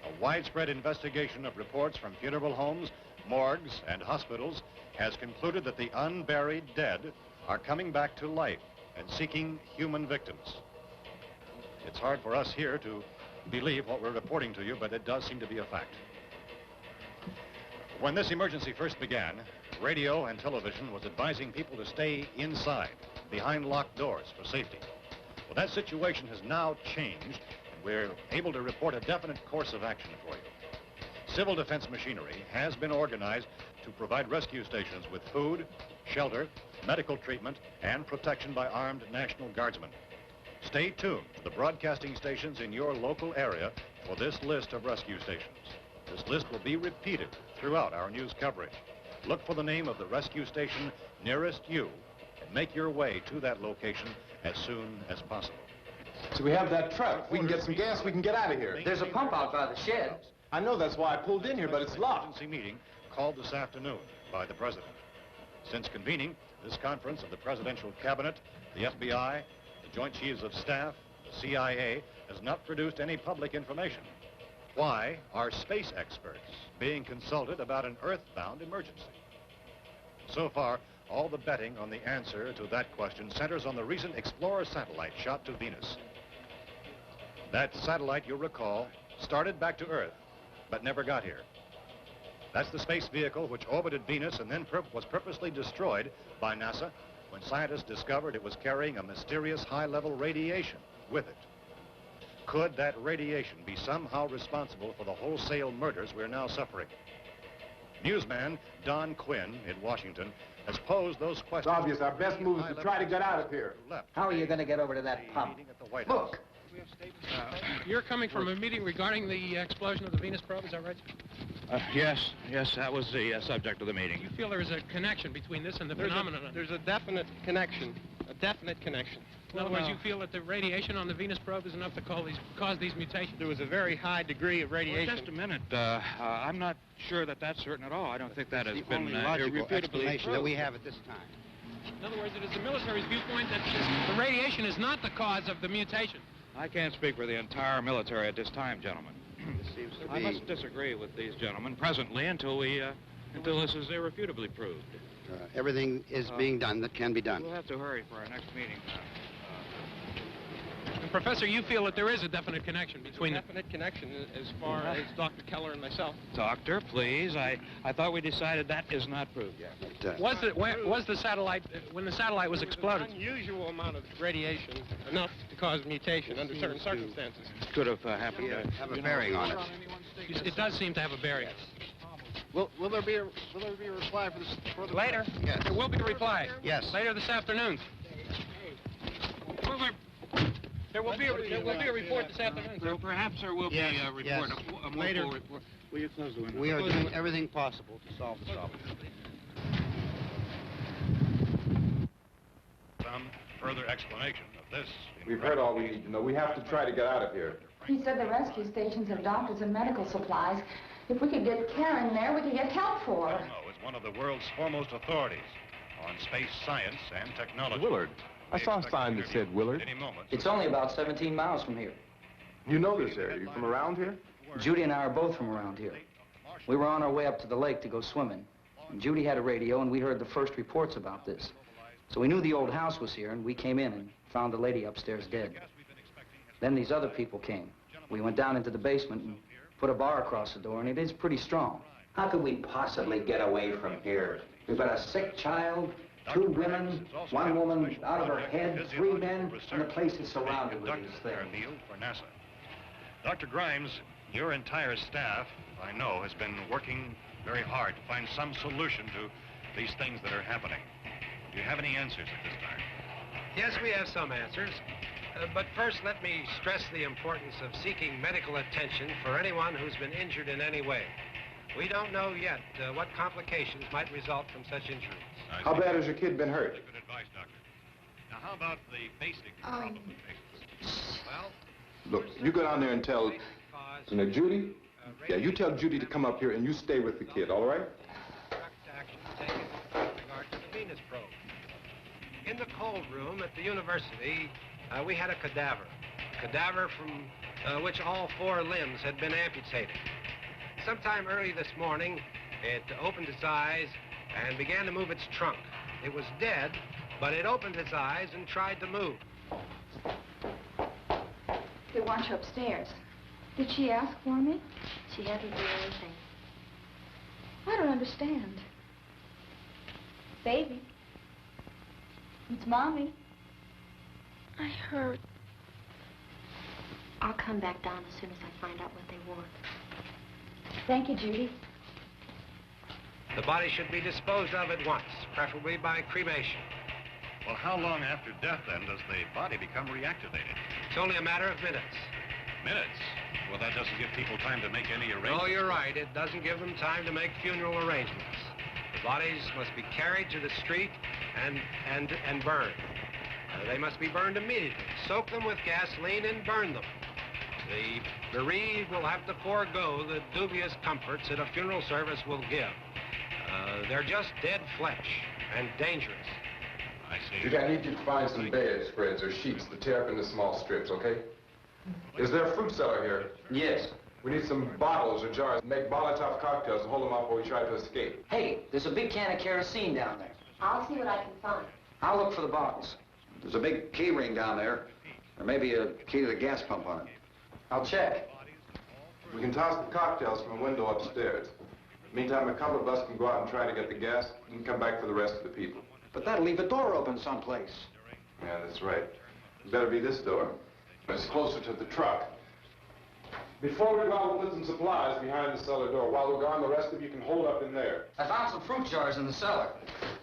A widespread investigation of reports from funeral homes, morgues, and hospitals has concluded that the unburied dead are coming back to life and seeking human victims. It's hard for us here to believe what we're reporting to you, but it does seem to be a fact. When this emergency first began, radio and television was advising people to stay inside, behind locked doors for safety. Well, that situation has now changed, and we're able to report a definite course of action for you. Civil defense machinery has been organized to provide rescue stations with food, shelter, medical treatment, and protection by armed National Guardsmen. Stay tuned to the broadcasting stations in your local area for this list of rescue stations. This list will be repeated throughout our news coverage. Look for the name of the rescue station nearest you and make your way to that location as soon as possible. So we have that truck. If we can get some gas, we can get out of here. There's a pump out by the shed. I know, that's why I pulled in here, but it's locked. Emergency meeting called this afternoon by the President. Since convening this conference of the Presidential Cabinet, the FBI, the Joint Chiefs of Staff, the CIA, has not produced any public information. Why are space experts being consulted about an Earth-bound emergency? So far, all the betting on the answer to that question centers on the recent Explorer satellite shot to Venus. That satellite, you'll recall, started back to Earth, but never got here. That's the space vehicle which orbited Venus and then was purposely destroyed by NASA when scientists discovered it was carrying a mysterious high-level radiation with it. Could that radiation be somehow responsible for the wholesale murders we're now suffering? Newsman Don Quinn in Washington has posed those questions. It's obvious our best move is to try to get out of here. How are you going to get over to that pump? Look! You're coming from a meeting regarding the explosion of the Venus probe, is that right? Yes, that was the subject of the meeting. You feel there is a connection between this and the phenomenon? There's a definite connection. A definite connection. In other words, you feel that the radiation on the Venus probe is enough to cause these mutations? There was a very high degree of radiation. Well, just a minute. I'm not sure that that's certain at all. I don't think that has been logical explanation proved. that we have at this time. In other words, it is the military's viewpoint that the radiation is not the cause of the mutation. I can't speak for the entire military at this time, gentlemen. This seems to I be... must disagree with these gentlemen presently until this is irrefutably proved. everything is being done that can be done. We'll have to hurry for our next meeting. Professor, you feel that there is a definite connection between them? Definite connection as far as Dr. Keller and myself. Doctor, please. I thought we decided that is not proved yet. Was the satellite, when the satellite was exploded? An unusual amount of radiation, enough to cause mutation under certain circumstances. Could have happened. Have a bearing on it. It does seem to have a bearing. Will there be a reply for the later? Yes. There will be a reply. Yes. Later this afternoon. There will be a report this afternoon. Well, perhaps there will be a report. Yes. A later report. Will you close the window? We are doing everything possible to solve the problem. Some further explanation of this. We've heard all we need to know. We have to try to get out of here. He said the rescue stations have doctors and medical supplies. If we could get care in there, we could get help for her. No, it's one of the world's foremost authorities on space science and technology. Willard. I saw a sign that said Willard. It's only about 17 miles from here. You know this area. You from around here? Judy and I are both from around here. We were on our way up to the lake to go swimming. And Judy had a radio, and we heard the first reports about this. So we knew the old house was here, and we came in and found the lady upstairs dead. Then these other people came. We went down into the basement and put a bar across the door, and it is pretty strong. How could we possibly get away from here? We've got a sick child, 2 women, 1 woman out of her head, 3 men, and the place is surrounded with these things. For NASA. Dr. Grimes, your entire staff, I know, has been working very hard to find some solution to these things that are happening. Do you have any answers at this time? Yes, we have some answers. But first, let me stress the importance of seeking medical attention for anyone who's been injured in any way. We don't know yet what complications might result from such injuries. How bad has your kid been hurt? Good advice, Doctor. Now, how about the basic problem? Well, Look, you go down there and tell, Judy? Yeah, you tell Judy to come up here and you stay with the kid, all right? Action taken with regard to the Venus probe. In the cold room at the university, we had a cadaver from which all 4 limbs had been amputated. Sometime early this morning, it opened its eyes and began to move its trunk. It was dead, but it opened its eyes and tried to move. They want you upstairs. Did she ask for me? She had to do anything. I don't understand. Baby. It's Mommy. I heard. I'll come back down as soon as I find out what they want. Thank you, Judy. The body should be disposed of at once, preferably by cremation. Well, how long after death, then, does the body become reactivated? It's only a matter of minutes. Minutes? Well, that doesn't give people time to make any arrangements. No, you're right. It doesn't give them time to make funeral arrangements. The bodies must be carried to the street and burned. They must be burned immediately. Soak them with gasoline and burn them. The bereaved will have to forego the dubious comforts that a funeral service will give. They're just dead flesh and dangerous. I see. I need you to find some bedspreads or sheets to tear up into small strips, okay? Is there a fruit cellar here? Yes. We need some bottles or jars. Make Molotov cocktails and hold them off while we try to escape. Hey, there's a big can of kerosene down there. I'll see what I can find. I'll look for the bottles. There's a big key ring down there. There may be a key to the gas pump on it. I'll check. We can toss the cocktails from a window upstairs. Meantime, a couple of us can go out and try to get the gas and come back for the rest of the people. But that'll leave a door open someplace. Yeah, that's right. It better be this door. It's closer to the truck. Before we go out, we'll put some supplies behind the cellar door. While we're gone, the rest of you can hold up in there. I found some fruit jars in the cellar.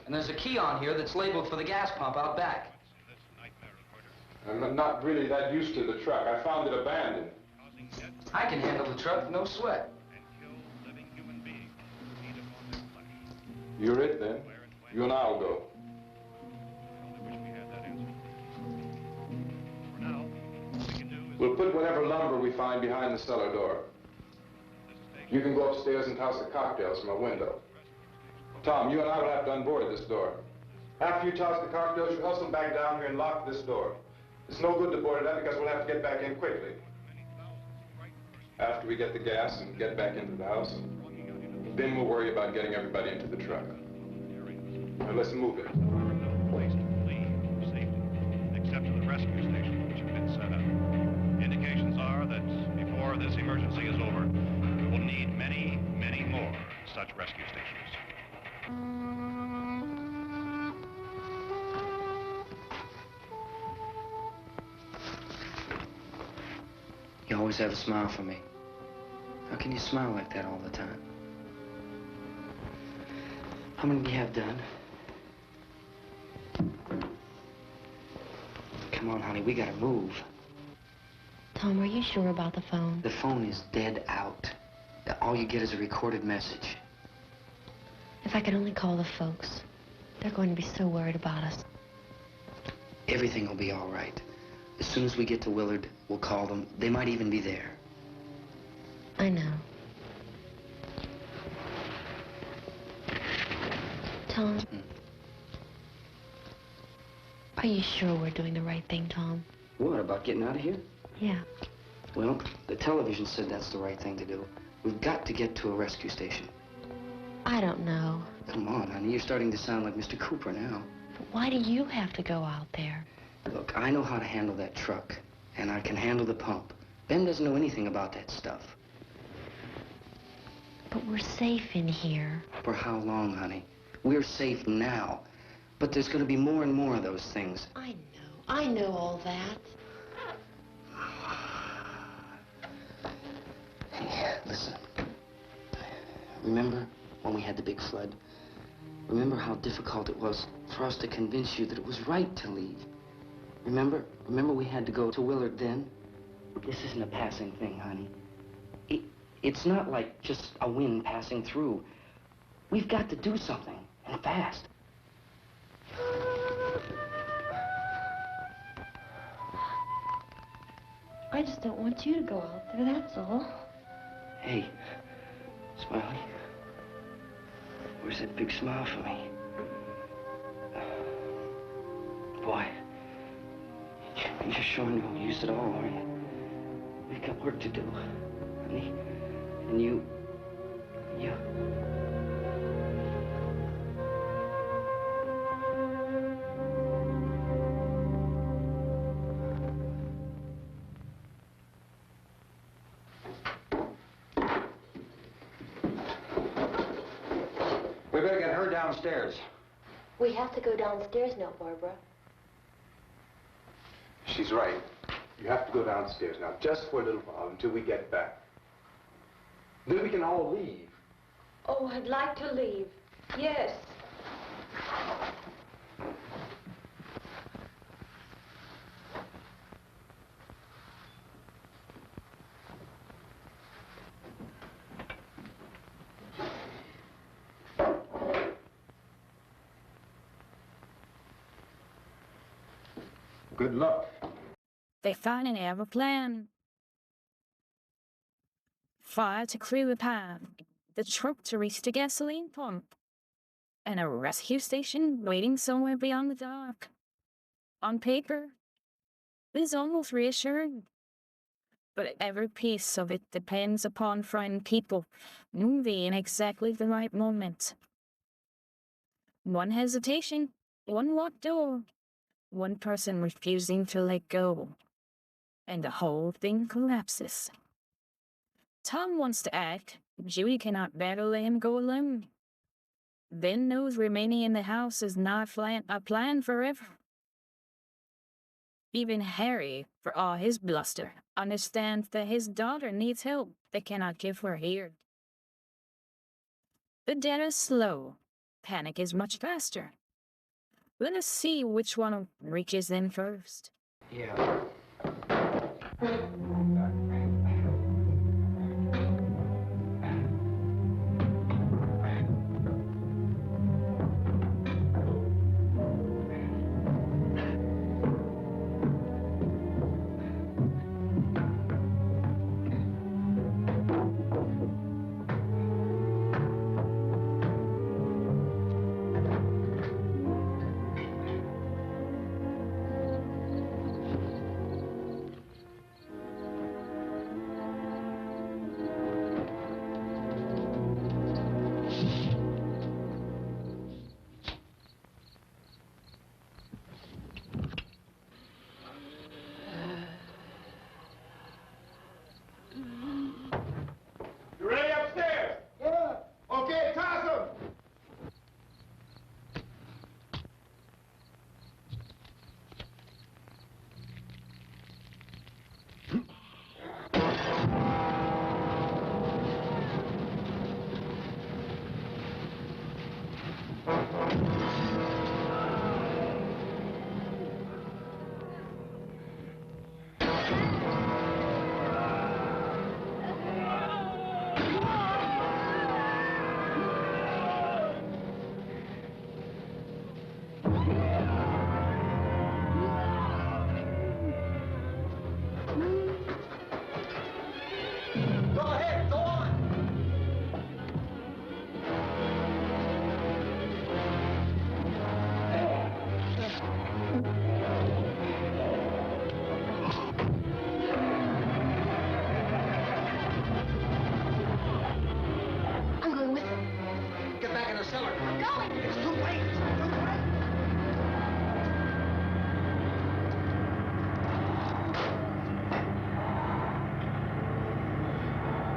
And there's a key on here that's labeled for the gas pump out back. I'm not really that used to the truck. I found it abandoned. I can handle the truck, no sweat. You're it, then. You and I'll go. We'll put whatever lumber we find behind the cellar door. You can go upstairs and toss the cocktails from a window. Tom, you and I will have to unboard this door. After you toss the cocktails, you hustle back down here and lock this door. It's no good to board it up because we'll have to get back in quickly. After we get the gas and get back into the house, then we'll worry about getting everybody into the truck. Now let's move it. No place to flee for safety, except to the rescue stations which have been set up. Indications are that before this emergency is over, we will need many, many more such rescue stations. You always have a smile for me. How can you smile like that all the time? How many do you have done? Come on, honey, we gotta move. Tom, are you sure about the phone? The phone is dead out. All you get is a recorded message. If I could only call the folks. They're going to be so worried about us. Everything will be all right. As soon as we get to Willard, we'll call them. They might even be there. I know. Tom? Are you sure we're doing the right thing, Tom? What, about getting out of here? Yeah. Well, the television said that's the right thing to do. We've got to get to a rescue station. I don't know. Come on, honey, you're starting to sound like Mr. Cooper now. But why do you have to go out there? Look, I know how to handle that truck, and I can handle the pump. Ben doesn't know anything about that stuff. But we're safe in here. For how long, honey? We're safe now. But there's going to be more and more of those things. I know all that. Hey, listen. Remember when we had the big flood? Remember how difficult it was for us to convince you that it was right to leave? Remember we had to go to Willard then? This isn't a passing thing, honey. It's not like just a wind passing through. We've got to do something, and fast. I just don't want you to go out there, that's all. Hey, Smiley. Where's that big smile for me? Boy, you're showing no use at all, are you? We've got work to do, honey. And you... We better get her downstairs. We have to go downstairs now, Barbara. She's right. You have to go downstairs now, just for a little while, until we get back. Then we can all leave. Oh, I'd like to leave. Yes. Good luck. They finally have a plan. Fire to clear the path, the truck to reach the gasoline pump, and a rescue station waiting somewhere beyond the dark. On paper, it is almost reassuring, but every piece of it depends upon finding people moving in exactly the right moment. One hesitation, one locked door, one person refusing to let go, and the whole thing collapses. Tom wants to act, Judy cannot bear to let him go alone. Ben knows remaining in the house is not a plan forever. Even Harry, for all his bluster, understands that his daughter needs help they cannot give her here. The death is slow. Panic is much faster. Let us see which one reaches them first. Yeah. You ready upstairs? Yeah. Okay, toss 'em. Go ahead, go on. I'm going with him. Get back in the cellar. I'm going. It's too late. It's too late.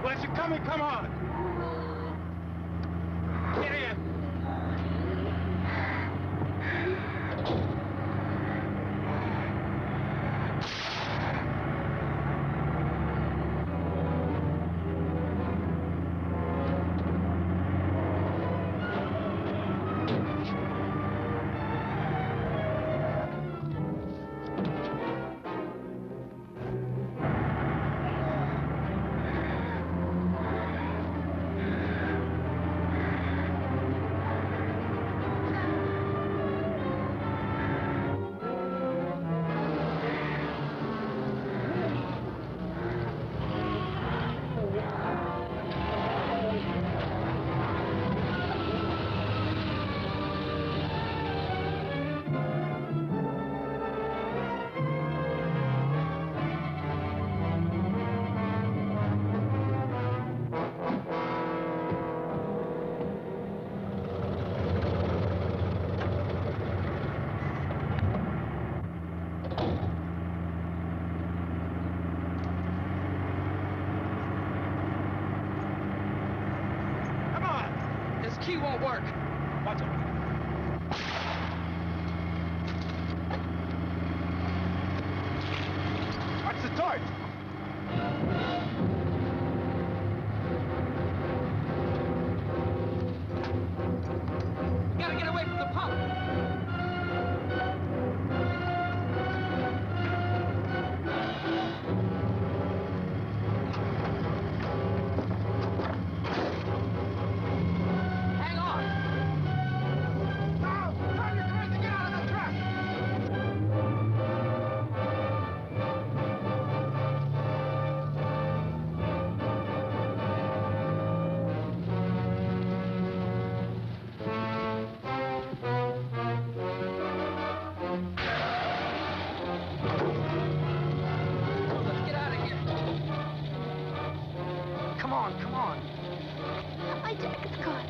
Unless you're coming, come on. Get in. Key won't work. Watch it. Watch the torch. Gotta get away from the pump. Hang on. on, come on. My jacket's caught.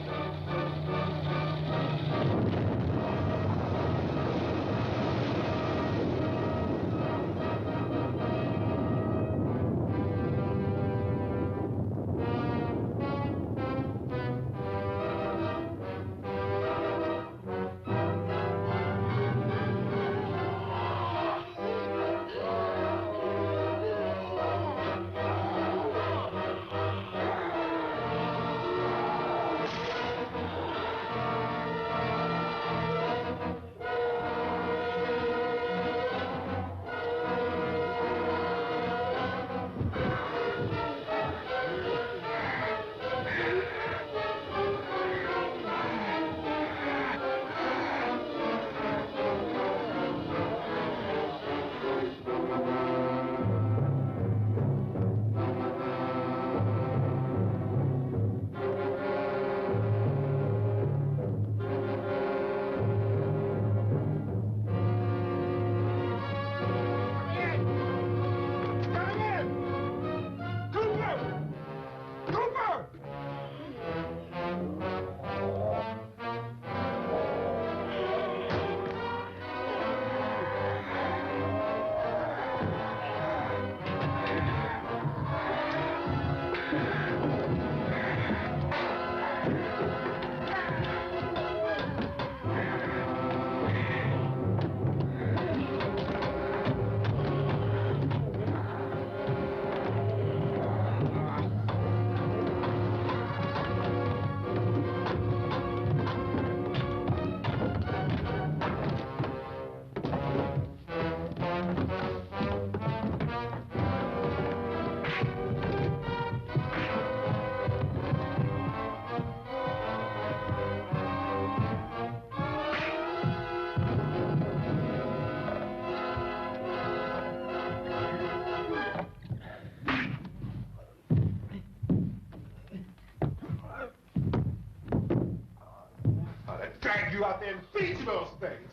Drag you out there and feed you those things.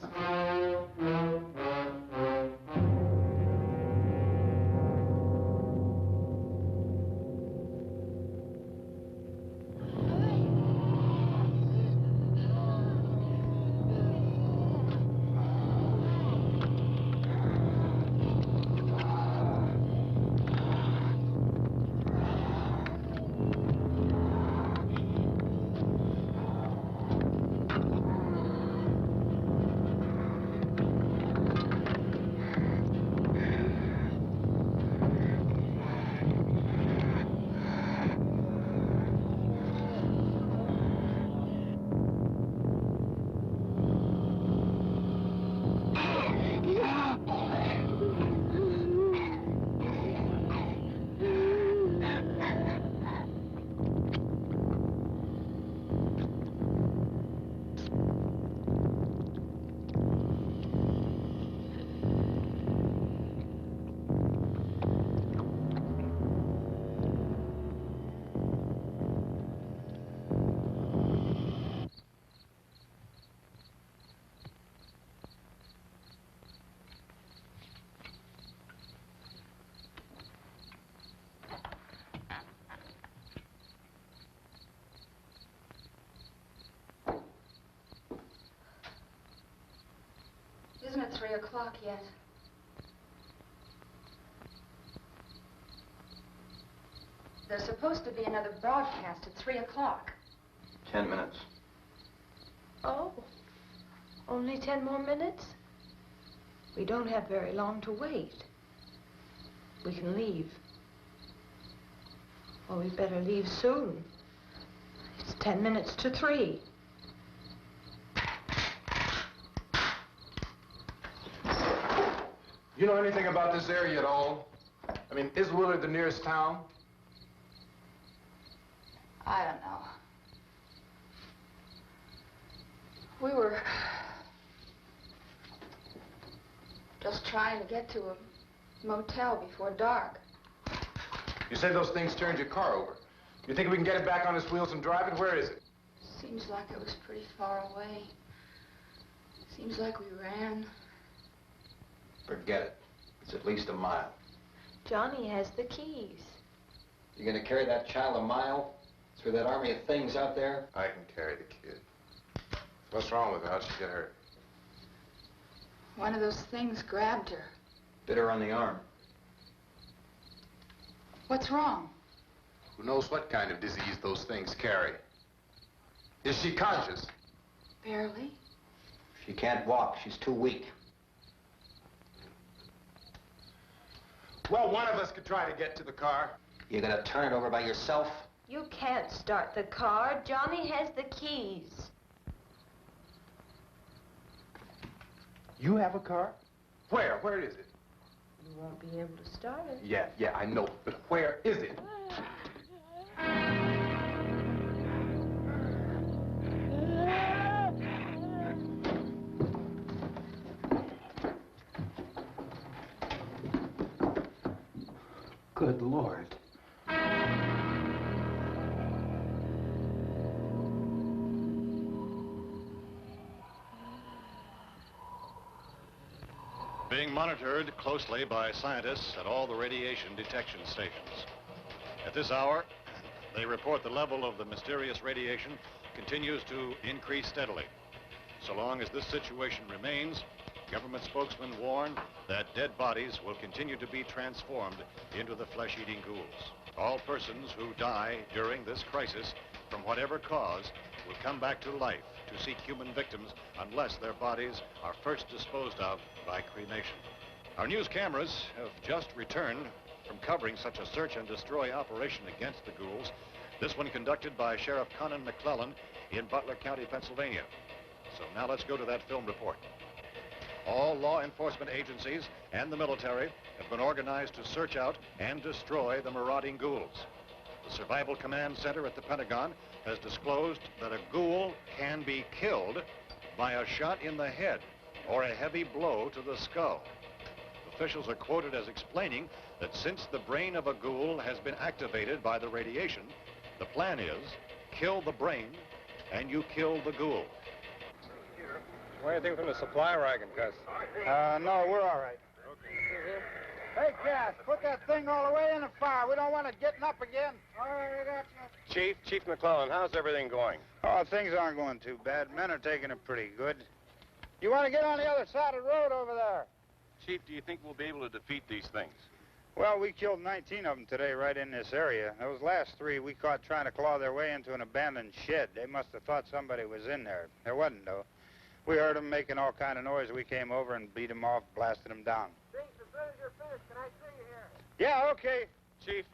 Isn't it 3 o'clock yet? There's supposed to be another broadcast at 3 o'clock. 10 minutes. Oh, only 10 more minutes? We don't have very long to wait. We can leave. Well, we'd better leave soon. It's 10 minutes to 3. You know anything about this area at all? I mean, is Willard the nearest town? I don't know. We were just trying to get to a motel before dark. You said those things turned your car over. You think we can get it back on its wheels and drive it? Where is it? Seems like it was pretty far away. Seems like we ran. Forget it. It's at least a mile. Johnny has the keys. You gonna carry that child a mile through that army of things out there? I can carry the kid. What's wrong with her? How'd she get hurt? One of those things grabbed her. Bit her on the arm. What's wrong? Who knows what kind of disease those things carry? Is she conscious? Barely. She can't walk. She's too weak. Well, one of us could try to get to the car. You gonna turn it over by yourself? You can't start the car. Johnny has the keys. You have a car? Where? Where is it? You won't be able to start it. Yeah, I know. But where is it? Good Lord. Being monitored closely by scientists at all the radiation detection stations. At this hour, they report the level of the mysterious radiation continues to increase steadily. So long as this situation remains, government spokesmen warn that dead bodies will continue to be transformed into the flesh-eating ghouls. All persons who die during this crisis, from whatever cause, will come back to life to seek human victims unless their bodies are first disposed of by cremation. Our news cameras have just returned from covering such a search and destroy operation against the ghouls, this one conducted by Sheriff Conan McClellan in Butler County, Pennsylvania. So now let's go to that film report. All law enforcement agencies and the military have been organized to search out and destroy the marauding ghouls. The Survival Command Center at the Pentagon has disclosed that a ghoul can be killed by a shot in the head or a heavy blow to the skull. Officials are quoted as explaining that since the brain of a ghoul has been activated by the radiation, the plan is kill the brain and you kill the ghoul. What do you think from the supply wagon, Gus? No, we're all right. Hey, Cass, put that thing all the way in the fire. We don't want it getting up again. All right, I got you. Chief McClellan, how's everything going? Oh, things aren't going too bad. Men are taking it pretty good. You want to get on the other side of the road over there? Chief, do you think we'll be able to defeat these things? Well, we killed 19 of them today right in this area. Those last 3 we caught trying to claw their way into an abandoned shed. They must have thought somebody was in there. There wasn't, though. We heard them making all kind of noise. We came over and beat them off, blasted them down. Chief, as soon as you're finished, can I see you here? Yeah, okay. Chief,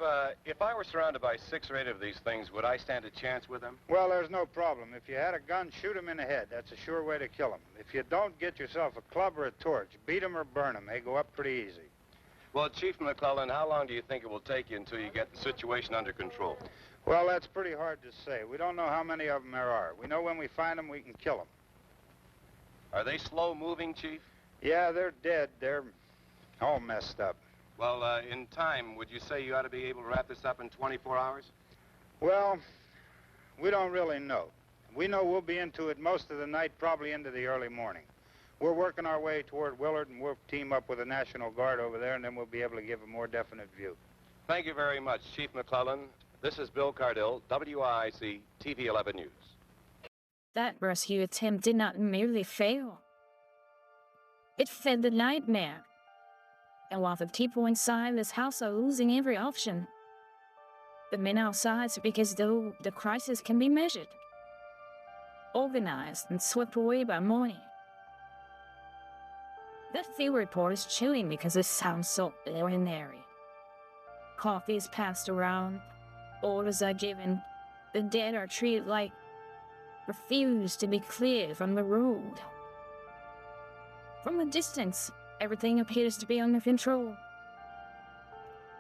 if I were surrounded by 6 or 8 of these things, would I stand a chance with them? Well, there's no problem. If you had a gun, shoot them in the head. That's a sure way to kill them. If you don't, get yourself a club or a torch. Beat them or burn them. They go up pretty easy. Well, Chief McClellan, how long do you think it will take you until you get the situation under control? Well, that's pretty hard to say. We don't know how many of them there are. We know when we find them, we can kill them. Are they slow-moving, Chief? Yeah, they're dead. They're all messed up. Well, in time, would you say you ought to be able to wrap this up in 24 hours? Well, we don't really know. We know we'll be into it most of the night, probably into the early morning. We're working our way toward Willard, and we'll team up with the National Guard over there, and then we'll be able to give a more definite view. Thank you very much, Chief McClellan. This is Bill Cardill, WIC TV 11 News. That rescue attempt did not merely fail. It fed the nightmare. And while the people inside this house are losing every option, the men outside speak as though the crisis can be measured, organized, and swept away by morning. The field report is chilling because it sounds so ordinary. Coffee is passed around, orders are given, the dead are treated like refuse to be cleared from the road. From a distance, everything appears to be under control.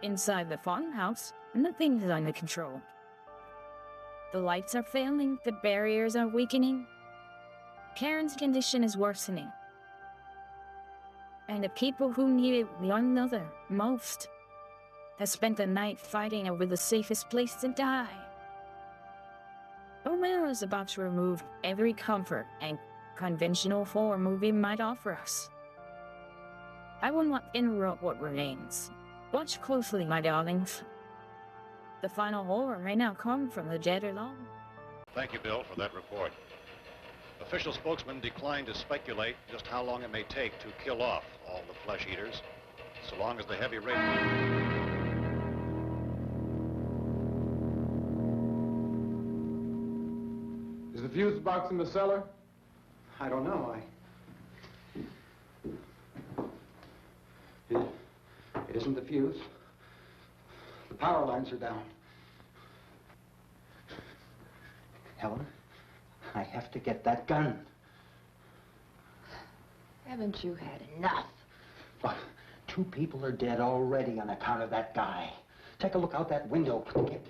Inside the farmhouse, nothing is under control. The lights are failing, the barriers are weakening. Karen's condition is worsening. And the people who needed one another most have spent the night fighting over the safest place to die. Romero is about to remove every comfort and conventional horror movie might offer us. I will not interrupt what remains. Watch closely, my darlings. The final horror may now come from the dead alone. Thank you, Bill, for that report. Official spokesman declined to speculate just how long it may take to kill off all the flesh eaters, so long as the heavy rain... Is the fuse box in the cellar? I don't know. It isn't the fuse. The power lines are down. Helen, I have to get that gun. Haven't you had enough? But 2 people are dead already on account of that guy. Take a look out that window, Kid.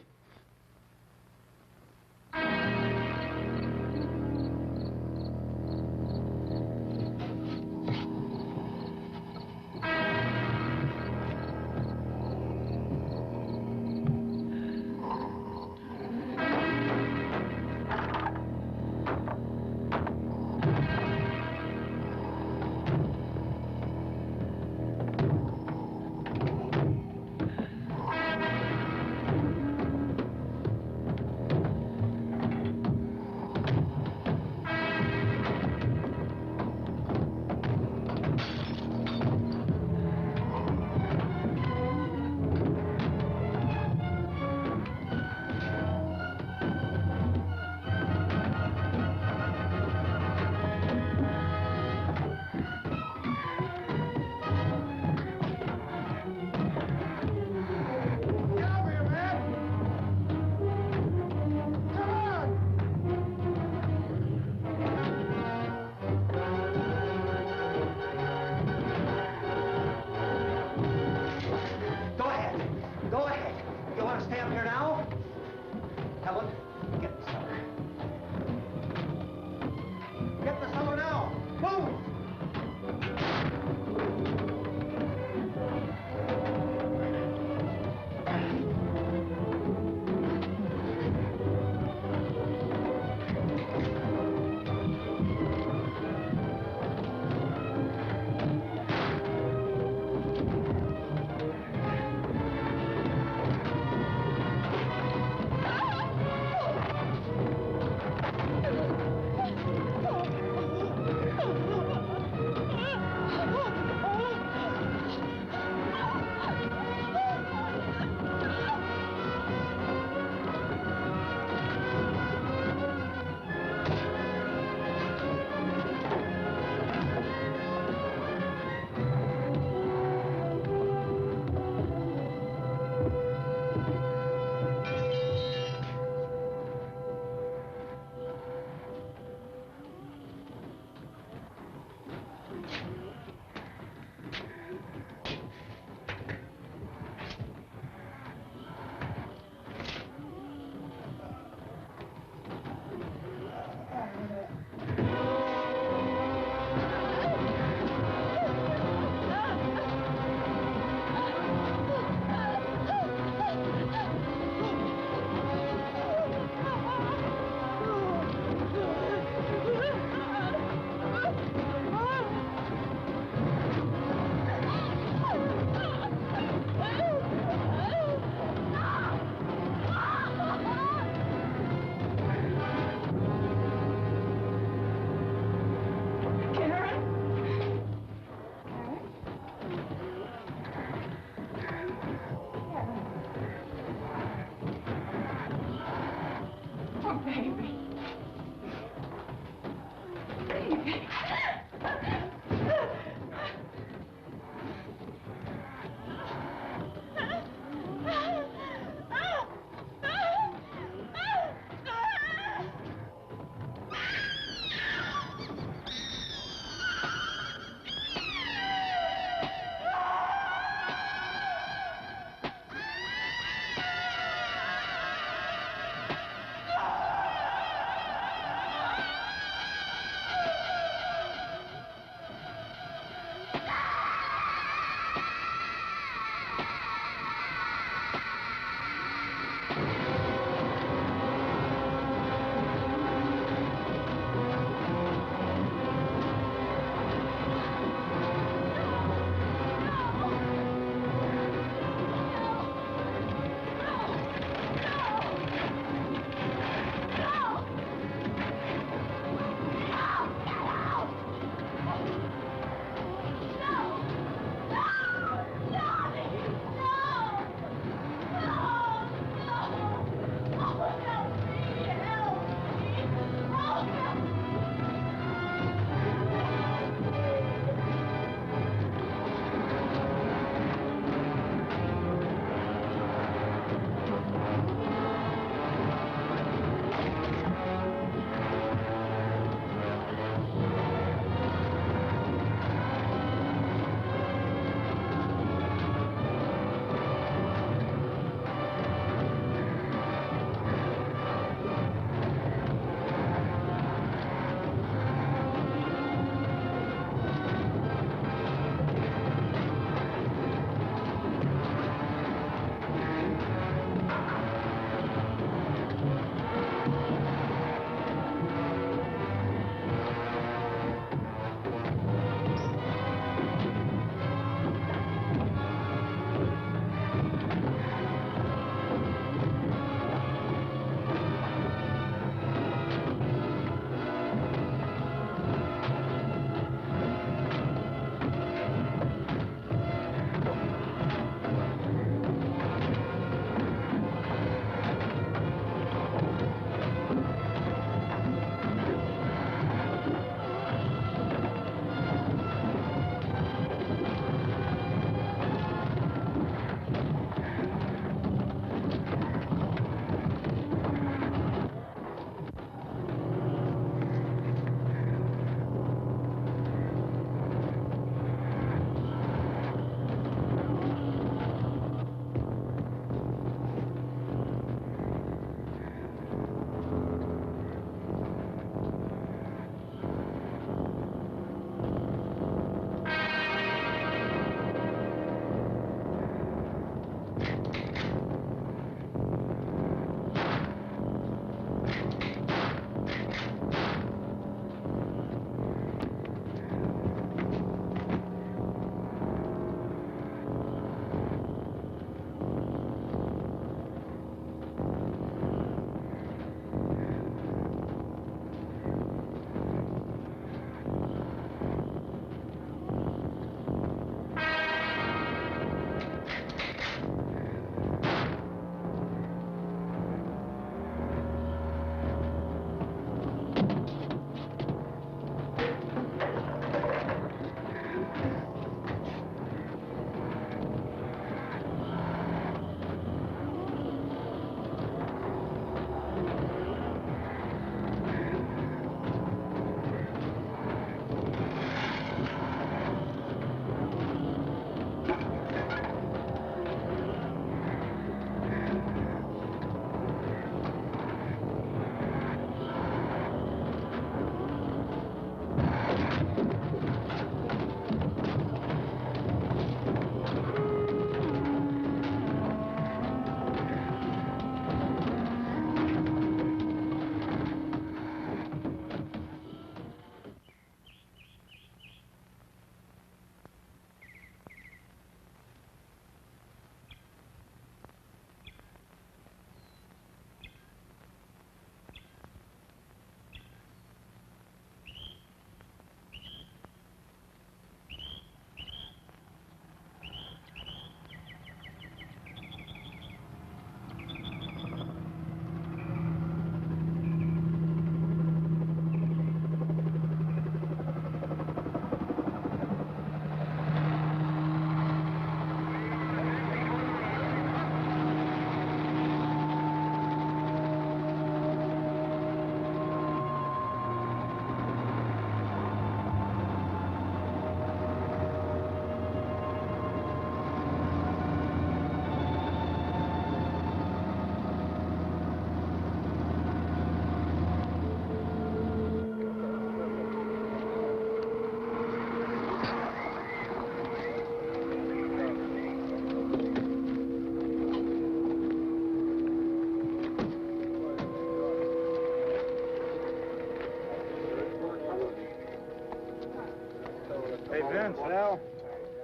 Vince, Al,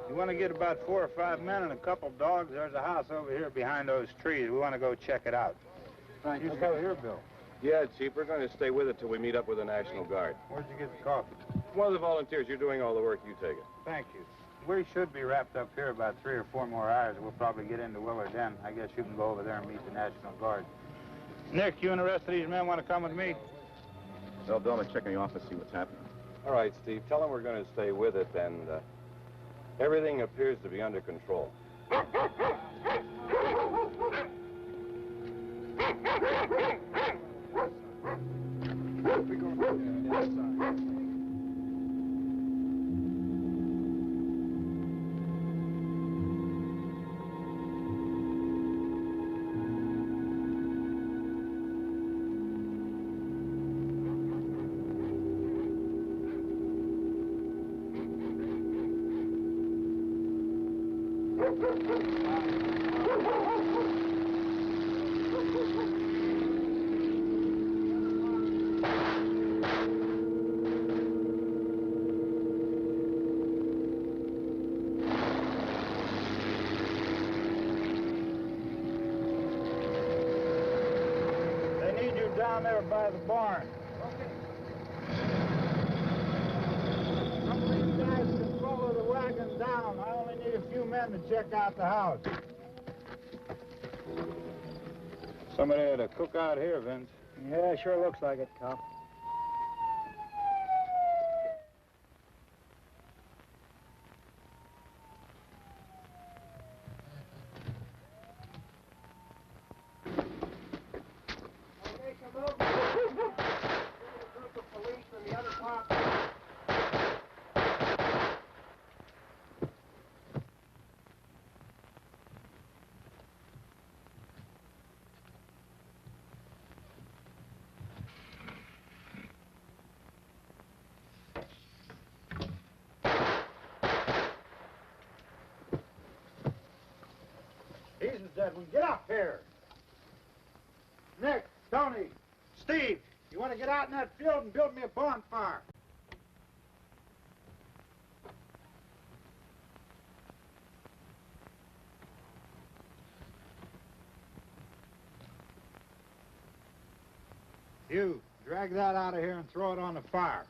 you want to get about 4 or 5 men and a couple dogs? There's a house over here behind those trees. We want to go check it out. Right. You go here, Bill. Yeah, Chief, we're going to stay with it till we meet up with the National Guard. Where'd you get the coffee? One of the volunteers. You're doing all the work. You take it. Thank you. We should be wrapped up here about 3 or 4 more hours. We'll probably get into Willard then. I guess you can go over there and meet the National Guard. Nick, you and the rest of these men want to come with me? Well, Bill, let's check in the office, see what's happening. All right, Steve. Tell them we're going to stay with it, and everything appears to be under control. Down there by the barn. Some of these guys can follow the wagon down. I only need a few men to check out the house. Somebody had a cook out here, Vince. Yeah, sure looks like it, Cop. Jesus, Edwin, get up here. Nick, Tony, Steve, you want to get out in that field and build me a bonfire? You, drag that out of here and throw it on the fire.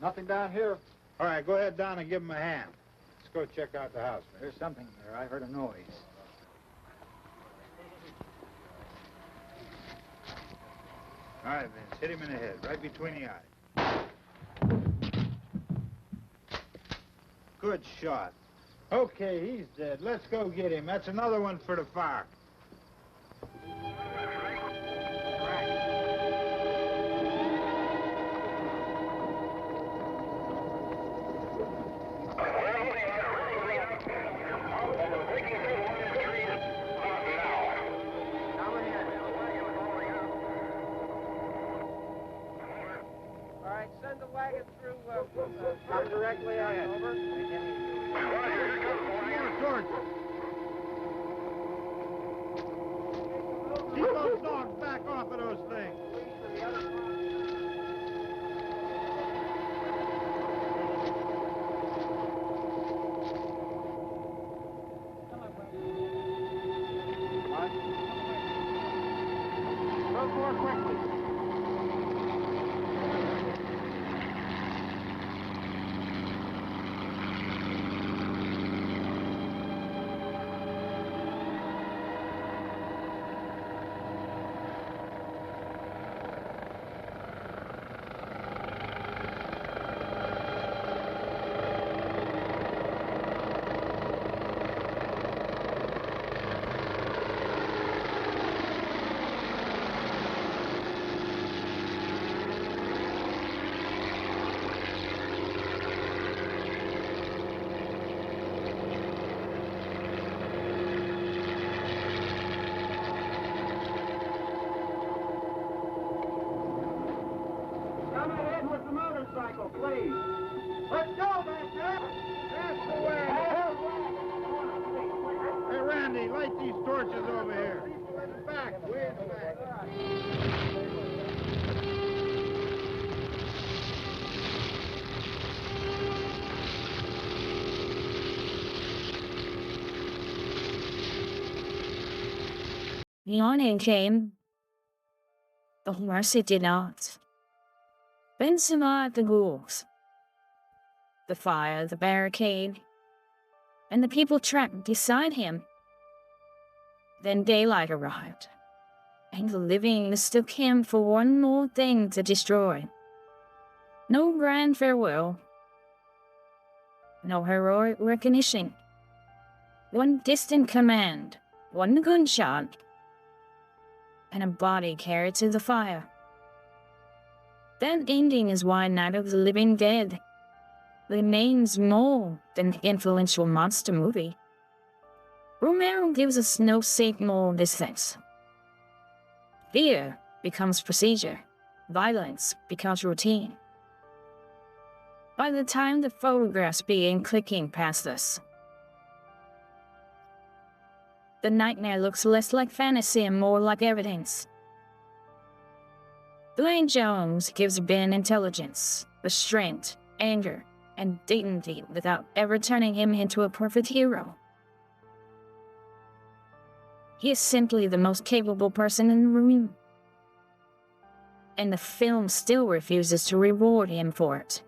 Nothing down here? All right, go ahead down and give him a hand. Let's go check out the house. There's something there. I heard a noise. All right, Vince, hit him in the head, right between the eyes. Good shot. Okay, he's dead. Let's go get him. That's another one for the fire. Send the wagon through, come directly on over. Keep those dogs back off of those things. Go more quickly. Please. Let's go back there. That's the way. Hey, Randy, light these torches over here. People in the back. Way in the back. Morning came, but mercy did not. Ben survived the ghouls, the fire, the barricade, and the people trapped beside him. Then daylight arrived, and the living mistook him for one more thing to destroy. No grand farewell, no heroic recognition. One distant command, one gunshot, and a body carried to the fire. That ending is why Night of the Living Dead remains more than an influential monster movie. Romero gives us no signal in this sense. Fear becomes procedure. Violence becomes routine. By the time the photographs begin clicking past us, the nightmare looks less like fantasy and more like evidence. Dwayne Jones gives Ben intelligence, restraint, anger, and dignity without ever turning him into a perfect hero. He is simply the most capable person in the room. And the film still refuses to reward him for it.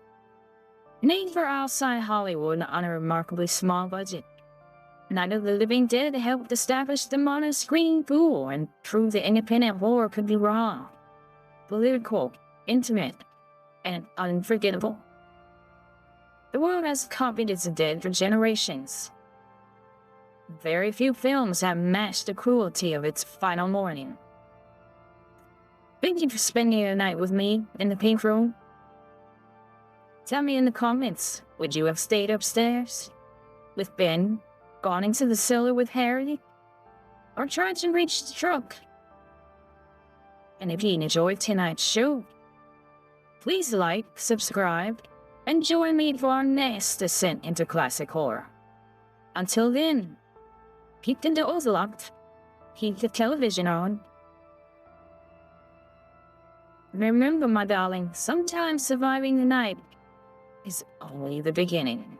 Made for outside Hollywood on a remarkably small budget, Night of the Living Dead helped establish the mono-screen pool and prove that independent horror could be raw, political, intimate, and unforgettable. The world has copied its Dead for generations. Very few films have matched the cruelty of its final morning. Thank you for spending a night with me in the pink room. Tell me in the comments, would you have stayed upstairs with Ben, gone into the cellar with Harry, or tried to reach the truck? And if you enjoyed tonight's show, please like, subscribe, and join me for our next descent into classic horror. Until then, keep the doors locked, keep the television on. Remember, my darling, sometimes surviving the night is only the beginning.